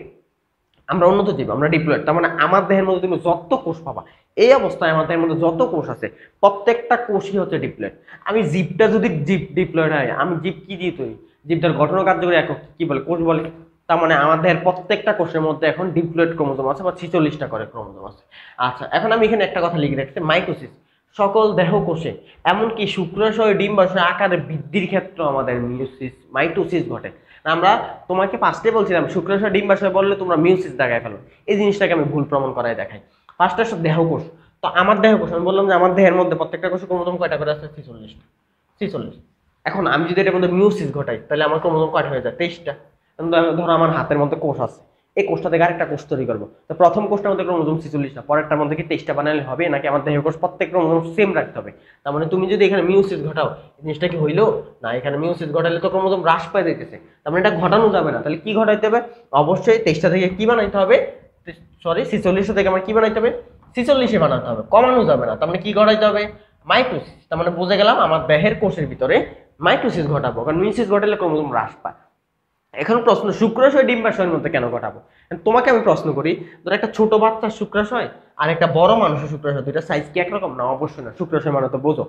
আমরা উন্নত জীব আমরা ডিপ্লয়েড, তার মানে আমার দেহের মধ্যে তুমি যত কোষ পাবা এই অবস্থায় আমার দেহের মধ্যে যত কোষ আছে প্রত্যেকটা কোষই হচ্ছে ডিপ্লয়েড। আমি জীবটা যদি জীব ডিপ্লয়েড হয়, আমি জীব কি দিয়ে তৈরি? জীবটার গঠন কার্যকরী একক কি বলে? কোষ বলে। তার মানে আমার দেহের প্রত্যেকটা কোষের মধ্যে এখন ডিপ্লয়েড ক্রোমোজোম আছে বা 46টা করে ক্রোমোজোম আছে। আচ্ছা এখন আমি এখানে একটা কথা লিখে রাখছি, মাইটোসিস সকল দেহ কোষে এমনকি শুক্রাশয় ডিম্বাশয় আকারে বৃদ্ধির ক্ষেত্রে আমাদের মাইটোসিস ঘটে। আমরা তোমাকে ফার্স্টে বলছিলাম শুক্রাশয় ডিম্বাশয় বললে তোমরা মিউসিস দেখায় ফেলো, এই জিনিসটাকে আমি ভুল প্রমাণ করাই দেখাই। ফার্স্টে দেহ কোষ, তো আমার দেহ কোষ আমি বললাম যে আমার দেহের মধ্যে প্রত্যেকটা কোষে ক্রোমোজোম কয়টা করে আছে? 46। এখন আমি যদি এটার মধ্যে মিউসিস ঘটাই তাহলে আমার ক্রোমোজোম কয়টা হয়ে যায়? 23টা। ধরো আমার হাতের মধ্যে কোষ আছে, এই কোষটা থেকে আরেকটা কোষ তৈরি করবো, তো প্রথম কোষটার মধ্যে ক্রোমোজোম 46টা, পরেরটার মধ্যে কি 23টা বানালে হবে নাকি আমার দেহের কোষ প্রত্যেক ক্রোমোজোম সেম রাখতে হবে? তার মানে তুমি যদি এখানে মিউসিস ঘটাও জিনিসটা কি হইলো না? এখানে মিউসিস ঘটালে তো ক্রোমোজোম হ্রাস পাই দিতেছে, তার মানে এটা ঘটানো যাবে না। তাহলে কি ঘটাইতে হবে? অবশ্যই 23টা থেকে কি বানাইতে হবে? সরি 46টা থেকে আমার কি বানাইতে হবে? 46 বানাতে হবে, কমানো যাবে না। তার মানে কি ঘটাইতে হবে? মাইটোসিস। তার মানে বুঝে গেলাম আমার দেহের কোষের ভিতরে মাইটোসিস ঘটাবো, কারণ মিউসিস ঘটালে ক্রোমোজোম হ্রাস পায়। এখন প্রশ্ন শুক্রাশয় ডিম্বাশয়ের মধ্যে কেন ঘটাবো? তোমাকে আমি প্রশ্ন করি, ধর একটা ছোট বাচ্চার শুক্রাশয় আর একটা বড় মানুষের শুক্রাশয় দুইটা সাইজ কি একরকম? না, অবশ্যই না। শুক্রাশয় মানে তো বোঝো,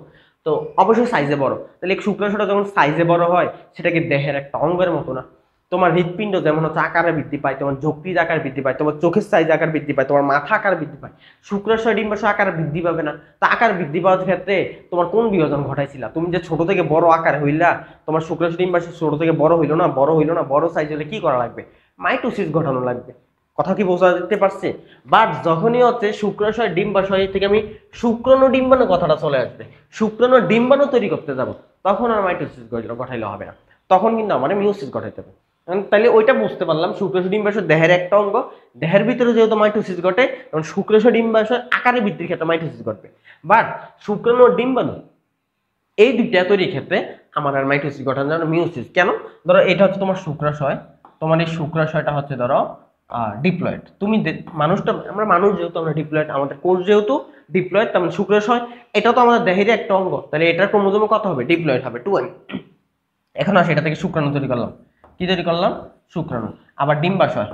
তো অবশ্যই সাইজে বড়। তাহলে শুক্রাশয়টা যখন সাইজে বড় হয় সেটা কি দেহের একটা অঙ্গের মতো না? তোমার হৃৎপিণ্ড যেমন হচ্ছে আকারে বৃদ্ধি পায়, তোমার যকৃৎ আকার বৃদ্ধি পায়, তোমার চোখের সাইজ আকার বৃদ্ধি পায়, তোমার মাথা আকার বৃদ্ধি পায়, শুক্রাশয় ডিম্বাশয় আকার বৃদ্ধি পাবে না? তা আকার বৃদ্ধি পাওয়ার ক্ষেত্রে তোমার কোন বিভাজন ঘটাইছিলা? তুমি যে ছোট থেকে বড় আকার হইলা, তোমার শুক্রাশয় ডিম্বাশয় ছোট থেকে বড় হইলো না? বড় হইলো না? বড় সাইজ হলে কি করা লাগবে? মাইটোসিস ঘটানো লাগবে। কথা কি বোঝা যেতে পারছে? বাট যখনই হচ্ছে শুক্রাশয় ডিম্বাশয় থেকে আমি শুক্রাণু ডিম্বাণু কথাটা চলে আসবে, শুক্রাণু ডিম্বাণু তৈরি করতে যাব, তখন আর মাইটোসিস ঘটাইলে হবে না, তখন কিন্তু আমার মিওসিস ঘটাইতে হবে। তাহলে ওইটা বুঝতে পারলাম শুক্রাশয় ডিম্বাশয় দেহের একটা অঙ্গ, দেহের ভিতরে যেহেতু মাইটোসিস ঘটে তখন শুক্রাশয় ডিম্বাশয় আকারে বৃদ্ধির ক্ষেত্রে মাইটোসিস ঘটবে। বাট শুক্রাণু ডিম্বাণু এই দুইটা তৈরির ক্ষেত্রে আমার আর মাইটোসিস ঘটানো যাবে না, মিওসিস। কেন? ধরো এটা হচ্ছে তোমার শুক্রাশয়, তোমার এই শুক্রাশয়টা হচ্ছে ধরো ডিপ্লয়েড। তুমি মানুষটা, আমরা মানুষ যেহেতু আমরা ডিপ্লয়েড, আমাদের কোষ যেহেতু ডিপ্লয়েড, তার মানে শুক্রাশয় এটা তো আমাদের দেহের একটা অঙ্গ, তাহলে এটার ক্রোমোজোমে কত হবে? ডিপ্লয়েড হবে 2n। এখন আসে এটা থেকে শুক্রাণু তৈরি করলাম, কি তৈরি করলাম? শুক্রাণু। আবার ডিম্বাশয়,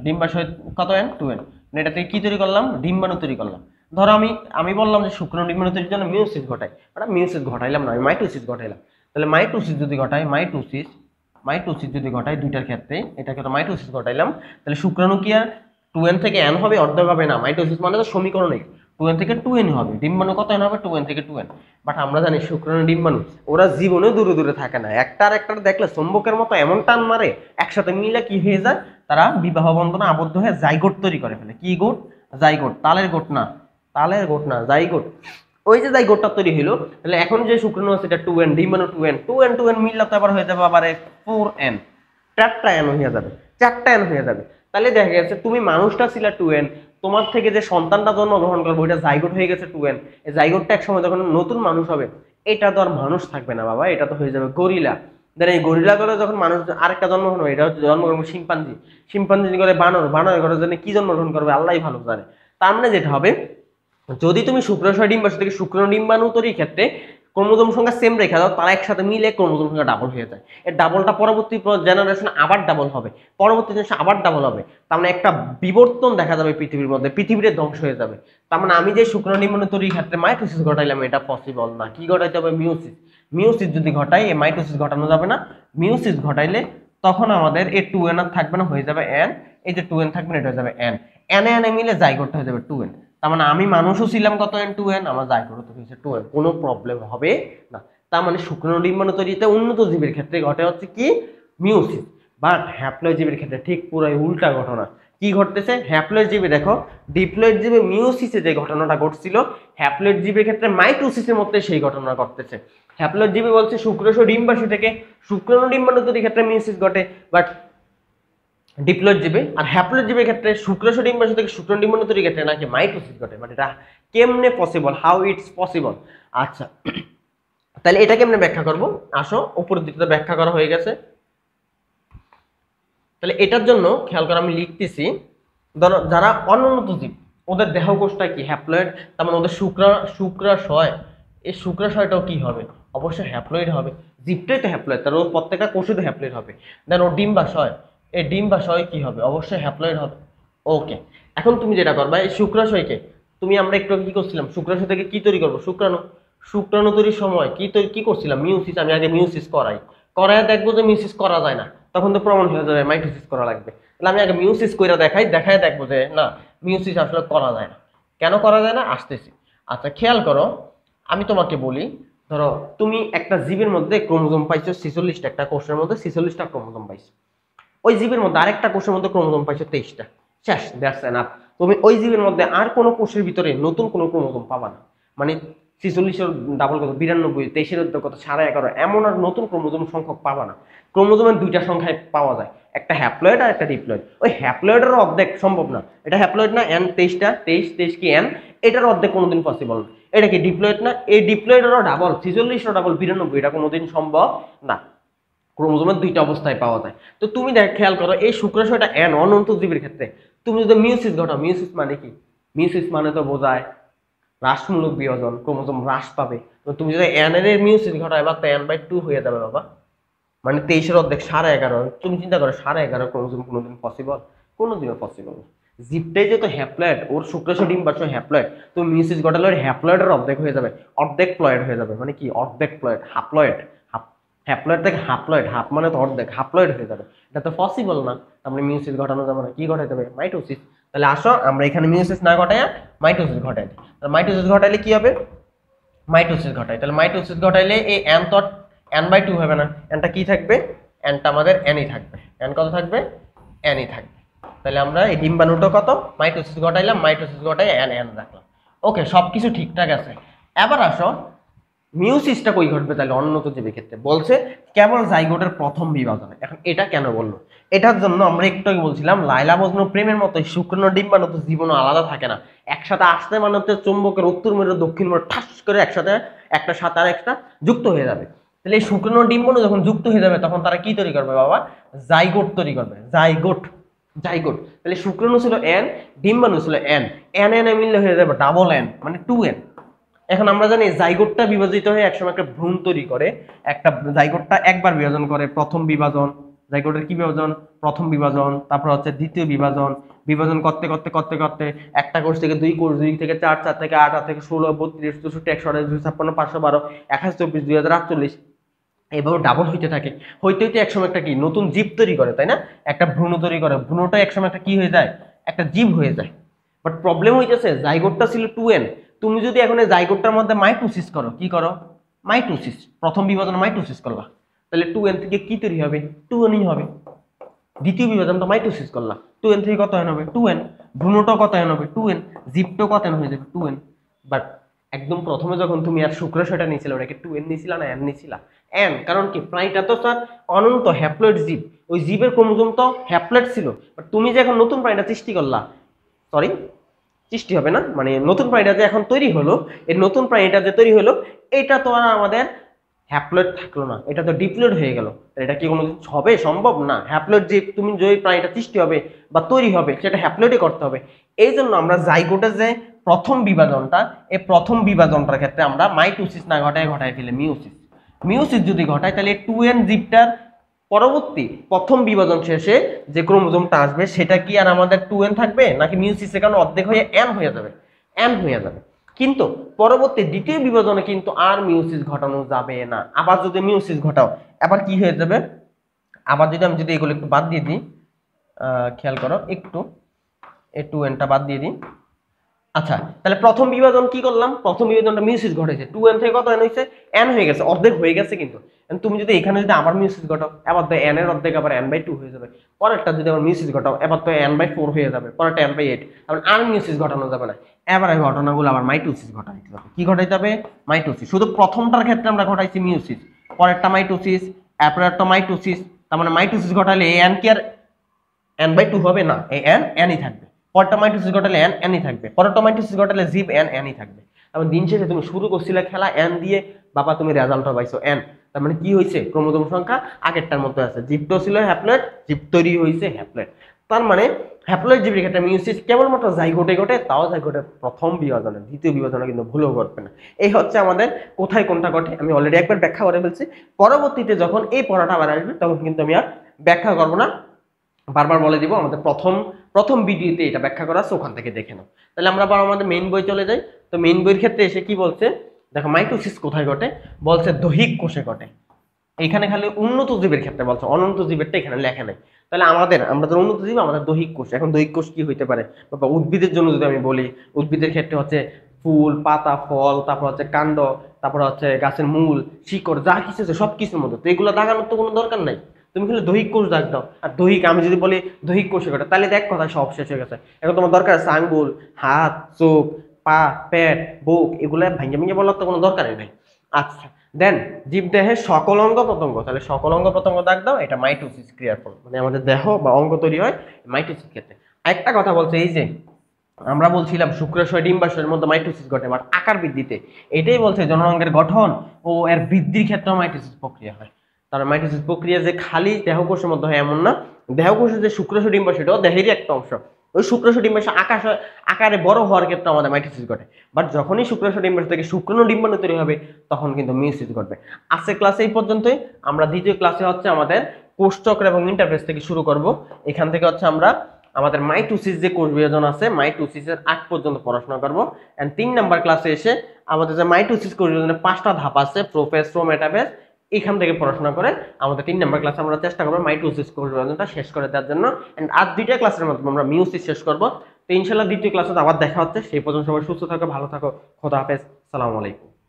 ডিম্বাশয় কত n? 2n। এটা থেকে কি তৈরি করলাম? ডিম্বাণু তৈরি করলাম। ধরো আমি বললাম যে শুক্রাণু ডিম্বাণু তৈরির জন্য মিওসিস ঘটাই, ওটা মিওসিস ঘটাইলাম না, আমি মাইটোসিস ঘটাইলাম। তাহলে মাইটোসিস যদি ঘটাই, মাইটোসিস যদি ঘটাই দুইটার ক্ষেত্রে, এটাকে তো মাইটোসিস ঘটাইলাম, তাহলে শুক্রাণু কি আর 2n থেকে n হবে? অর্ধেক হবে না। মাইটোসিস মানে তো সমীকরণে 2n থেকে 2n হবে, ডিম্বাণু কত n হবে? 2n থেকে 2n। বাট আমরা জানি শুক্রাণু ডিম্বাণু ওরা জীবনে দূরে দূরে থাকে না, একটার দেখলে চুম্বকের মতো এমন টান মারে, একসাথে মিলে কি হয়ে যায়, তারা বিবাহ বন্ধনে আবদ্ধ হয়ে জাইগোট তৈরি করে ফেলে। কি গোট? জাইগোট। তালের গোট না, জাইগোট। ওই যে জাইগোটটা তৈরি হলো, তাহলে এখন যে শুক্রাণু আছে এটা 2n, ডিম্বাণু 2n মিললে তো আবার হয়ে যাবে আবার 4n, 4টা n হয়ে যাবে, 4টা n হয়ে যাবে। তাহলে দেখা গেছে তুমি মানুষটা ছিল 2n, তোমার থেকে যে সন্তানটা জন্মগ্রহণ করবে ওইটা জাইগোট হয়ে গেছে 2n। এই জাইগোটটা এক সময় যখন নতুন মানুষ হবে, এটা তো আর মানুষ থাকবে না বাবা, এটা তো হয়ে যাবে গরিলা। দেন এই গরিলা করে যখন মানুষ আরেকটা জন্মগ্রহণ হবে, এটা জন্মগ্রহণ শিম্পাঞ্জি করে বানর করে জন্য কি জন্মগ্রহণ করবে আল্লাহই ভালো জানে। তার মানে যেটা হবে, যদি তুমি শুক্রাশয় ডিম্বাশয় থেকে শুক্রাণু ডিম্বাণু তৈরির ক্ষেত্রে ক্রোমোজোম সংখ্যা সেম রেখে দাও, তারা একসাথে মিলে ক্রোমোজোম সংখ্যা ডাবল হয়ে যায়। এর ডাবলটা পরবর্তী জেনারেশন আবার ডাবল হবে, পরবর্তী জেনারেশন আবার ডাবল হবে। তার মানে একটা বিবর্তন দেখা যাবে পৃথিবীর মধ্যে, পৃথিবীর ধ্বংস হয়ে যাবে। তার মানে আমি যে শুক্রাণু ডিম্বাণু তৈরির ক্ষেত্রে মাইটোসিস ঘটাইলাম, এটা পসিবল না। কি ঘটাইতে হবে? মিওসিস যদি ঘটাই, এই মাইটোসিস ঘটানো যাবে না। মিওসিস ঘটাইলে তখন আমাদের এই 2n আর থাকবে না, হয়ে যাবে n। এই যে 2n থাকবে না, এটা হয়ে যাবে n, n মিলে জাইগোট হয়ে যাবে 2n। তার মানে আমি মানুষও ছিলাম কত n? 2n, আমার জাইগোট তো হয়েছে 2n, কোনো প্রবলেম হবে না। তার মানে শুক্রাণু ডিম্বাণু তৈরিতে উন্নত জীবের ক্ষেত্রে ঘটে হচ্ছে কি? মিওসিস। বাট হ্যাপ্লয়েড জীবের ক্ষেত্রে ঠিক পুরাই উল্টা ঘটনা। কি ঘটতেছে? হ্যাপ্লয়েড জীবে দেখো, ডিপ্লয়েড জীবে মিওসিসে যে ঘটনাটা ঘটছিল, হ্যাপ্লয়েড জীবের ক্ষেত্রে মাইটোসিসের মধ্যে সেই ঘটনা ঘটতেছে। হ্যাপ্লয়েড জীবে বলছে শুক্রাশয় ডিম্বাশয় থেকে শুক্রাণু ডিম্বাণু তৈরির ক্ষেত্রে মিওসিস ঘটে, বাট ডিপ্লয়েড জীবে আর হ্যাপ্লয়েড জীবের ক্ষেত্রে শুক্রাশয় ডিম্বাশয় থেকে শুক্রাণু ডিম্বাণু তৈরির ক্ষেত্রে নাকি মাইটোসিস ঘটে। বাট এটা কেমনে পসিবল? How it's possible? আচ্ছা, তাহলে এটা কেমনে ব্যাখ্যা করব? আসো, উপরের দিকটা ব্যাখ্যা করা হয়ে গেছে। তাহলে এটার জন্য খেয়াল করে আমি লিখতেছি, ধরো যারা অনুন্নত জীব, ওদের দেহকোষটা কি? হ্যাপ্লয়েড। তার মানে ওদের শুক্রাশয়, এই শুক্রাশয়টাও কি হবে? অবশ্যই হ্যাপ্লয়েড হবে। জীবটাই তো হ্যাপ্লয়েড, তার ওর প্রত্যেকটা কোষে তো হ্যাপ্লয়েড হবে। দেন ওর ডিম্বাশয়, এই ডিম্বাশয় কি হবে? অবশ্যই হ্যাপ্লয়েড হবে। ওকে, এখন তুমি যেটা করবা, এই শুক্রাশয়কে আমরা একটু কি করছিলাম? শুক্রাশয় থেকে কি তৈরি করবো? শুক্রাণু তৈরির সময় কি করছিলাম? মিওসিস। আমি আগে মিওসিস করায় দেখবো যে মিওসিস করা যায় না, তখন তো প্রমাণ হয়ে যাবে মাইটোসিস করা লাগবে। তাহলে আমি আগে মিওসিস করে দেখাই দেখবো যে না, মিওসিস আসলে করা যায় না। কেন করা যায় না? আসতেছি। আচ্ছা, খেয়াল করো, আমি তোমাকে বলি, ধরো তুমি একটা জীবের মধ্যে ক্রোমোজোম পাইছো 46টা, একটা কোষের মধ্যে 46টা ক্রোমোজোম পাইছো। ওই জীবের মধ্যে আরেকটা কোষের মধ্যে ক্রোমোজোম পাইছো 23টা। শেষ, দ্যাটস এনাফ। তুমি ওই জীবের মধ্যে আর কোনো কোষের ভিতরে নতুন কোনো ক্রোমোজোম পাবা না। মানে 46-এর ডাবল কত? 92, 23-এর কত? 11.5। এমন আর নতুন ক্রোমোজোম সংখ্যক পাবা না। ক্রোমোজোমের দুইটা সংখ্যায় পাওয়া যায়, একটা হ্যাপ্লয়েড আর একটা ডিপ্লয়েড। ওই হ্যাপ্লয়েডের অর্ধেক সম্ভব না, এটা হ্যাপ্লয়েড না, n 23টা, 23 কি n, এটার অর্ধেক কোনোদিন পসিবল না। এটা কি ডিপ্লয়েড না? এই ডিপ্লয়েডেরও ডাবল, 46-এর ডাবল 92, এটা কোনোদিন সম্ভব না। ক্রোমোজোমের দুইটা অবস্থায় পাওয়া যায়। তো তুমি খেয়াল করো, এই শুক্রাশয়টা n অনন্ত জীবের ক্ষেত্রে তুমি যদি মিওসিস ঘটাও, মিওসিস মানে কি? মিওসিস মানে তো বোঝায় হ্রাসমূলক বিভাজন, ক্রোমোজোম হ্রাস পাবে। তো তুমি যদি n এর মিওসিস ঘটাও, এবার তো n/2 হয়ে যাবে বাবা। মানে 23-এর অর্ধেক 11.5। তুমি চিন্তা করো, 11.5 ক্রোমোজোম কোনোদিন পসিবল? কোনোদিনও পসিবল না। জীবটাই যেহেতু হ্যাপ্লয়েড, ওর শুক্রাশয় ডিম্বাশয় হ্যাপ্লয়েড, তুমি মিওসিস ঘটালে ওর হ্যাপ্লয়েডের অর্ধেক হয়ে যাবে, অর্ধেক প্লয়েড হয়ে যাবে। মানে কি অর্ধেক প্লয়েড? হাপ্লয়েড। হ্যাপ্লয়েড থেকে হাপ্লয়েড, হাফ মানে তো অর্ধেক, হাপ্লয়েড হয়ে যাবে। এটা তো পসিবল না। আমরা মিওসিস ঘটানো যাবে না, কি ঘটাইতে হবে? মাইটোসিস। তাহলে আসো আমরা এখানে মিওসিস না ঘটাইয়া মাইটোসিস ঘটাই দিই। তাহলে মাইটোসিস ঘটাইলে কি হবে? মাইটোসিস ঘটাই, তাহলে মাইটোসিস ঘটাইলে এই n তো n/2 হবে না, nটা কি থাকবে? nটা আমাদের nই থাকবে। n কত থাকবে? nই থাকবে। তাহলে আমরা এই ডিম্বাণুটা কত? মাইটোসিস ঘটাইলাম, মাইটোসিস ঘটাই n রাখলাম। ওকে, সবকিছু ঠিকঠাক আছে। এবার আসো, মিওসিসটা কই ঘটবে তাহলে উন্নত জীবের ক্ষেত্রে? বলছে কেবল জাইগোটের প্রথম বিভাজনে। এখন এটা কেন বললো? এটার জন্য আমরা একটু আগে বলছিলাম, লাইলা মজনু প্রেমের মতো শুক্রাণু ডিম্বাণু তো জীবনও আলাদা থাকে না, একসাথে আসতে মানে হচ্ছে চুম্বকের উত্তর মেরু দক্ষিণ মেরু ঠাস করে একসাথে, একটা সাথে আর একটা যুক্ত হয়ে যাবে। তাহলে এই শুক্রাণু ডিম্বাণু যখন যুক্ত হয়ে যাবে তখন তারা কি তৈরি করবে বাবা? জাইগোট তৈরি করবে, জাইগোট, জাইগোট। তাহলে শুক্রাণু ছিল এন, ডিম্বাণু ছিল এন, এন এন মিললে হয়ে যাবে ডাবল এন, মানে 2n। এখন আমরা জানি জাইগোটটা বিভাজিত হয়ে একসময় একটা ভ্রূণ তৈরি করে। একটা জাইগোটটা একবার বিভাজন করে, প্রথম বিভাজন, জাইগোটের কি বিভাজন? প্রথম বিভাজন, তারপর হচ্ছে দ্বিতীয় বিভাজন, বিভাজন করতে করতে করতে করতে একটা কোষ থেকে 2 কোষ, 2 থেকে 4, 4 থেকে 8, 8 থেকে 16, 32, 64, 128, 256, 512, 21, 24, 2048 এভাবে ডাবল হইতে থাকে। হইতে হইতে একসময় একটা কি নতুন জীব তৈরি করে, তাই না? একটা ভ্রূণ তৈরি করে, ভ্রূণটা একসময় একটা কি হয়ে যায়? একটা জীব হয়ে যায়। বাট প্রবলেম হইতেছে জাইগোটটা ছিল 2n। তুমি যদি এখন এই জাইগোটটার মধ্যে মাইটোসিস করো, কি করো? মাইটোসিস, প্রথম বিভাজন মাইটোসিস করলা, তাহলে 2n থেকে কি তৈরি হবে? 2nই হবে। দ্বিতীয় বিভাজন তো মাইটোসিস করলা, 2n থেকে কত n হবে? 2n। ভ্রূণটাও কত n হবে? 2n। জীবটাও কত n হয়ে যাবে? 2n। বাট একদম প্রথমে যখন তুমি আর শুক্রাশয়টা নিয়েছিলে ওটাকে 2n নিয়েছিলা না n নিয়েছিলা? n। কারণ কি প্রাণীটা তো স্যার অনন্ত হ্যাপ্লয়েড জীব, ওই জীবের ক্রোমোজোম তো হ্যাপ্লয়েড ছিল। বাট তুমি যে এখন নতুন প্রাণীটা সৃষ্টি করলা, সরি সৃষ্টি হবে না, মানে নতুন প্রাণীটা যে এখন তৈরি হলো, এই নতুন প্রাণীটা যে তৈরি হলো এটা তো আর আমাদের হ্যাপ্লয়েড থাকলো না, এটা তো ডিপ্লয়েড হয়ে গেল। এটা কি কোনো হবে? সম্ভব না। হ্যাপ্লয়েড যে তুমি যে প্রাণীটা সৃষ্টি হবে বা তৈরি হবে সেটা হ্যাপ্লয়েডে করতে হবে। এই জন্য আমরা জাইগোটের যে প্রথম বিভাজনটা, এই প্রথম বিভাজনটার ক্ষেত্রে আমরা মাইটোসিস না ঘটায় ফেলে মিওসিস। মিওসিস যদি ঘটায় তাহলে 2n জীবটার পরবর্তী প্রথম বিভাজন শেষে যে ক্রোমোজোমটা আসবে সেটা কি আর আমাদের 2n থাকবে, নাকি মিওসিস এখানে অর্ধেক হয়ে n হয়ে যাবে? n হয়ে যাবে। কিন্তু পরবর্তী দ্বিতীয় বিভাজনে কিন্তু আর মিওসিস ঘটানো যাবে না। আবার যদি মিওসিস ঘটাও আবার কি হয়ে যাবে? আবার যদি আমি যদি এগুলো একটু বাদ দিয়ে দিই, খেয়াল করো একটু, এই 2nটা বাদ দিয়ে দিই। আচ্ছা, তাহলে প্রথম বিভাজন কি করলাম? প্রথম বিভাজনটা মিওসিস ঘটেছে, 2n থেকে কত n হয়েছে? n হয়ে গেছে, অর্ধেক হয়ে গেছে। কিন্তু তুমি যদি এখানে যদি আবার মিওসিস ঘটাও এবার তো n এর অর্ধেক আবার n/2 হয়ে যাবে। পরেরটা যদি আবার মিওসিস ঘটাও এবার তো n/4 হয়ে যাবে, পরেরটা n/8। তারপর আর মিওসিস ঘটানো যাবে না। এবার এই ঘটনাগুলো আবার মাইটোসিস ঘটাইতে হবে। কি ঘটাইতে হবে? মাইটোসিস। শুধু প্রথমটার ক্ষেত্রে আমরা ঘটাইছি মিওসিস, পরেরটা মাইটোসিস, এরপরেরটা মাইটোসিস। তার মানে মাইটোসিস ঘটালে এই n কি আর n/2 হবে না, এই n nই থাকবে। পরেরটা মাইটোসিস ঘটালে n nই থাকবে, পরেরটা মাইটোসিস ঘটালে জীব n nই থাকবে। তারপর দিন শেষে তুমি শুরু করছিলে খেলা n দিয়ে, বাবা তুমি রেজাল্টটা পাইছো n। তার মানে কি হয়েছে? ক্রোমোজোম সংখ্যা আগেরটার মতো আছে, জীবটা ছিল হ্যাপ্লয়েড, জীব তৈরি হয়েছে হ্যাপ্লয়েড। তার মানে হ্যাপ্লয়েড জীবের ক্ষেত্রে মিওসিস কেবলমাত্র জাইগোটে ঘটে, তাও জাইগোটে প্রথম বিভাজনে, দ্বিতীয় বিভাজনে কিন্তু ভুলেও ঘটবে না। এই হচ্ছে আমাদের কোথায় কোনটা ঘটে, আমি অলরেডি একবার ব্যাখ্যা করে ফেলছি। পরবর্তীতে যখন এই পড়াটা আবার আসবে তখন কিন্তু আমি আর ব্যাখ্যা করবো না, বারবার বলে দিব আমাদের প্রথম ভিডিওতে এটা ব্যাখ্যা করা আছে, ওখান থেকে দেখে নাও। তাহলে আমরা আবার আমাদের মেইন বই চলে যাই। তো মেইন বইয়ের ক্ষেত্রে এসে কি বলছে দেখো, মাইটোসিস কোথায় ঘটে? বলছে দৈহিক কোষে ঘটে। এখানে খালি উন্নত জীবের ক্ষেত্রে বলছে, অনন্ত জীবেরটা এখানে লেখা নাই। তাহলে আমরা তো উন্নত জীব, আমাদের দৈহিক কোষ। এখন দৈহিক কোষ কি হইতে পারে বাবা? উদ্ভিদের জন্য যদি আমি বলি, উদ্ভিদের ক্ষেত্রে হচ্ছে ফুল, পাতা, ফল, তারপর হচ্ছে কাণ্ড, তারপর হচ্ছে গাছের মূল, শিকড়, যা কিছু আছে সব কিছুর মধ্যে। তো এগুলো দাগানোর তো কোনো দরকার নাই, তুমি খালি দৈহিক কোষ দাগ দাও। আর দৈহিক আমি যদি বলি দৈহিক কোষে ঘটে, তাহলে দেখ কথা সব শেষ হয়ে গেছে। এখন তোমার দরকার আছে আঙ্গুল, হাত, চোখ, পা, পেট, বুক, এগুলো ভেঙে ভেঙে বলার তো কোনো দরকারই নেই। আচ্ছা, দেন জীবদেহের সকল অঙ্গ প্রত্যঙ্গ, তাহলে সকল অঙ্গ প্রত্যঙ্গ দাগ দাও, এটা মাইটোসিস ক্রিয়ার ফল, মানে আমাদের দেহ বা অঙ্গ তৈরি হয় মাইটোসিস ক্ষেত্রে। একটা কথা বলছে, এই যে আমরা বলছিলাম শুক্রাশয় ডিম্বাশয়ের মধ্যে মাইটোসিস ঘটে বাট আকার বৃদ্ধিতে, এটাই বলছে জননাঙ্গের গঠন ও এর বৃদ্ধির ক্ষেত্রে মাইটোসিস প্রক্রিয়া হয়। তার মাইটোসিস প্রক্রিয়া যে খালি দেহকোষের মধ্যে হয় এমন না, দেহকোষের যে শুক্রাশয় ডিম্বাশয় এটাও দেহেরই একটা অংশ। ওই শুক্রাশয় ডিম্বাশয় আকারে বড় হওয়ার ক্ষেত্রে আমাদের মাইটোসিস ঘটে। বাট যখনই শুক্রাশয় ডিম্বাশয় থেকে শুক্রাণু ডিম্বাণু তৈরি হবে তখন কিন্তু মিওসিস ঘটবে। আজকের ক্লাসে এই পর্যন্তই। আমরা দ্বিতীয় ক্লাসে হচ্ছে আমাদের কোষচক্র এবং ইন্টারফেস থেকে শুরু করব। এখান থেকে হচ্ছে আমরা আমাদের মাইটোসিস যে কোষ বিভাজন আছে মাইটোসিসের আগ পর্যন্ত পড়াশোনা করব। এন্ড 3 নাম্বার ক্লাসে এসে আমাদের যে মাইটোসিস কোষ বিভাজনের 5টা ধাপ আছে, প্রোফেজ, প্রোমেটাফেজ, এখান থেকে পড়াশোনা করে আমাদের 3 নাম্বার ক্লাসে আমরা চেষ্টা করব মাইটোসিস কোষ বিভাজনটা শেষ করে দেওয়ার জন্য। এন্ড আর 2টা ক্লাসের মাধ্যমে আমরা মিওসিস শেষ করব। তো ইনশাআল্লাহ দ্বিতীয় ক্লাসে আবার দেখা হচ্ছে। সেই পর্যন্ত সবাই সুস্থ থাকো, ভালো থাকো, খোদা হাফেজ, আসসালামু আলাইকুম।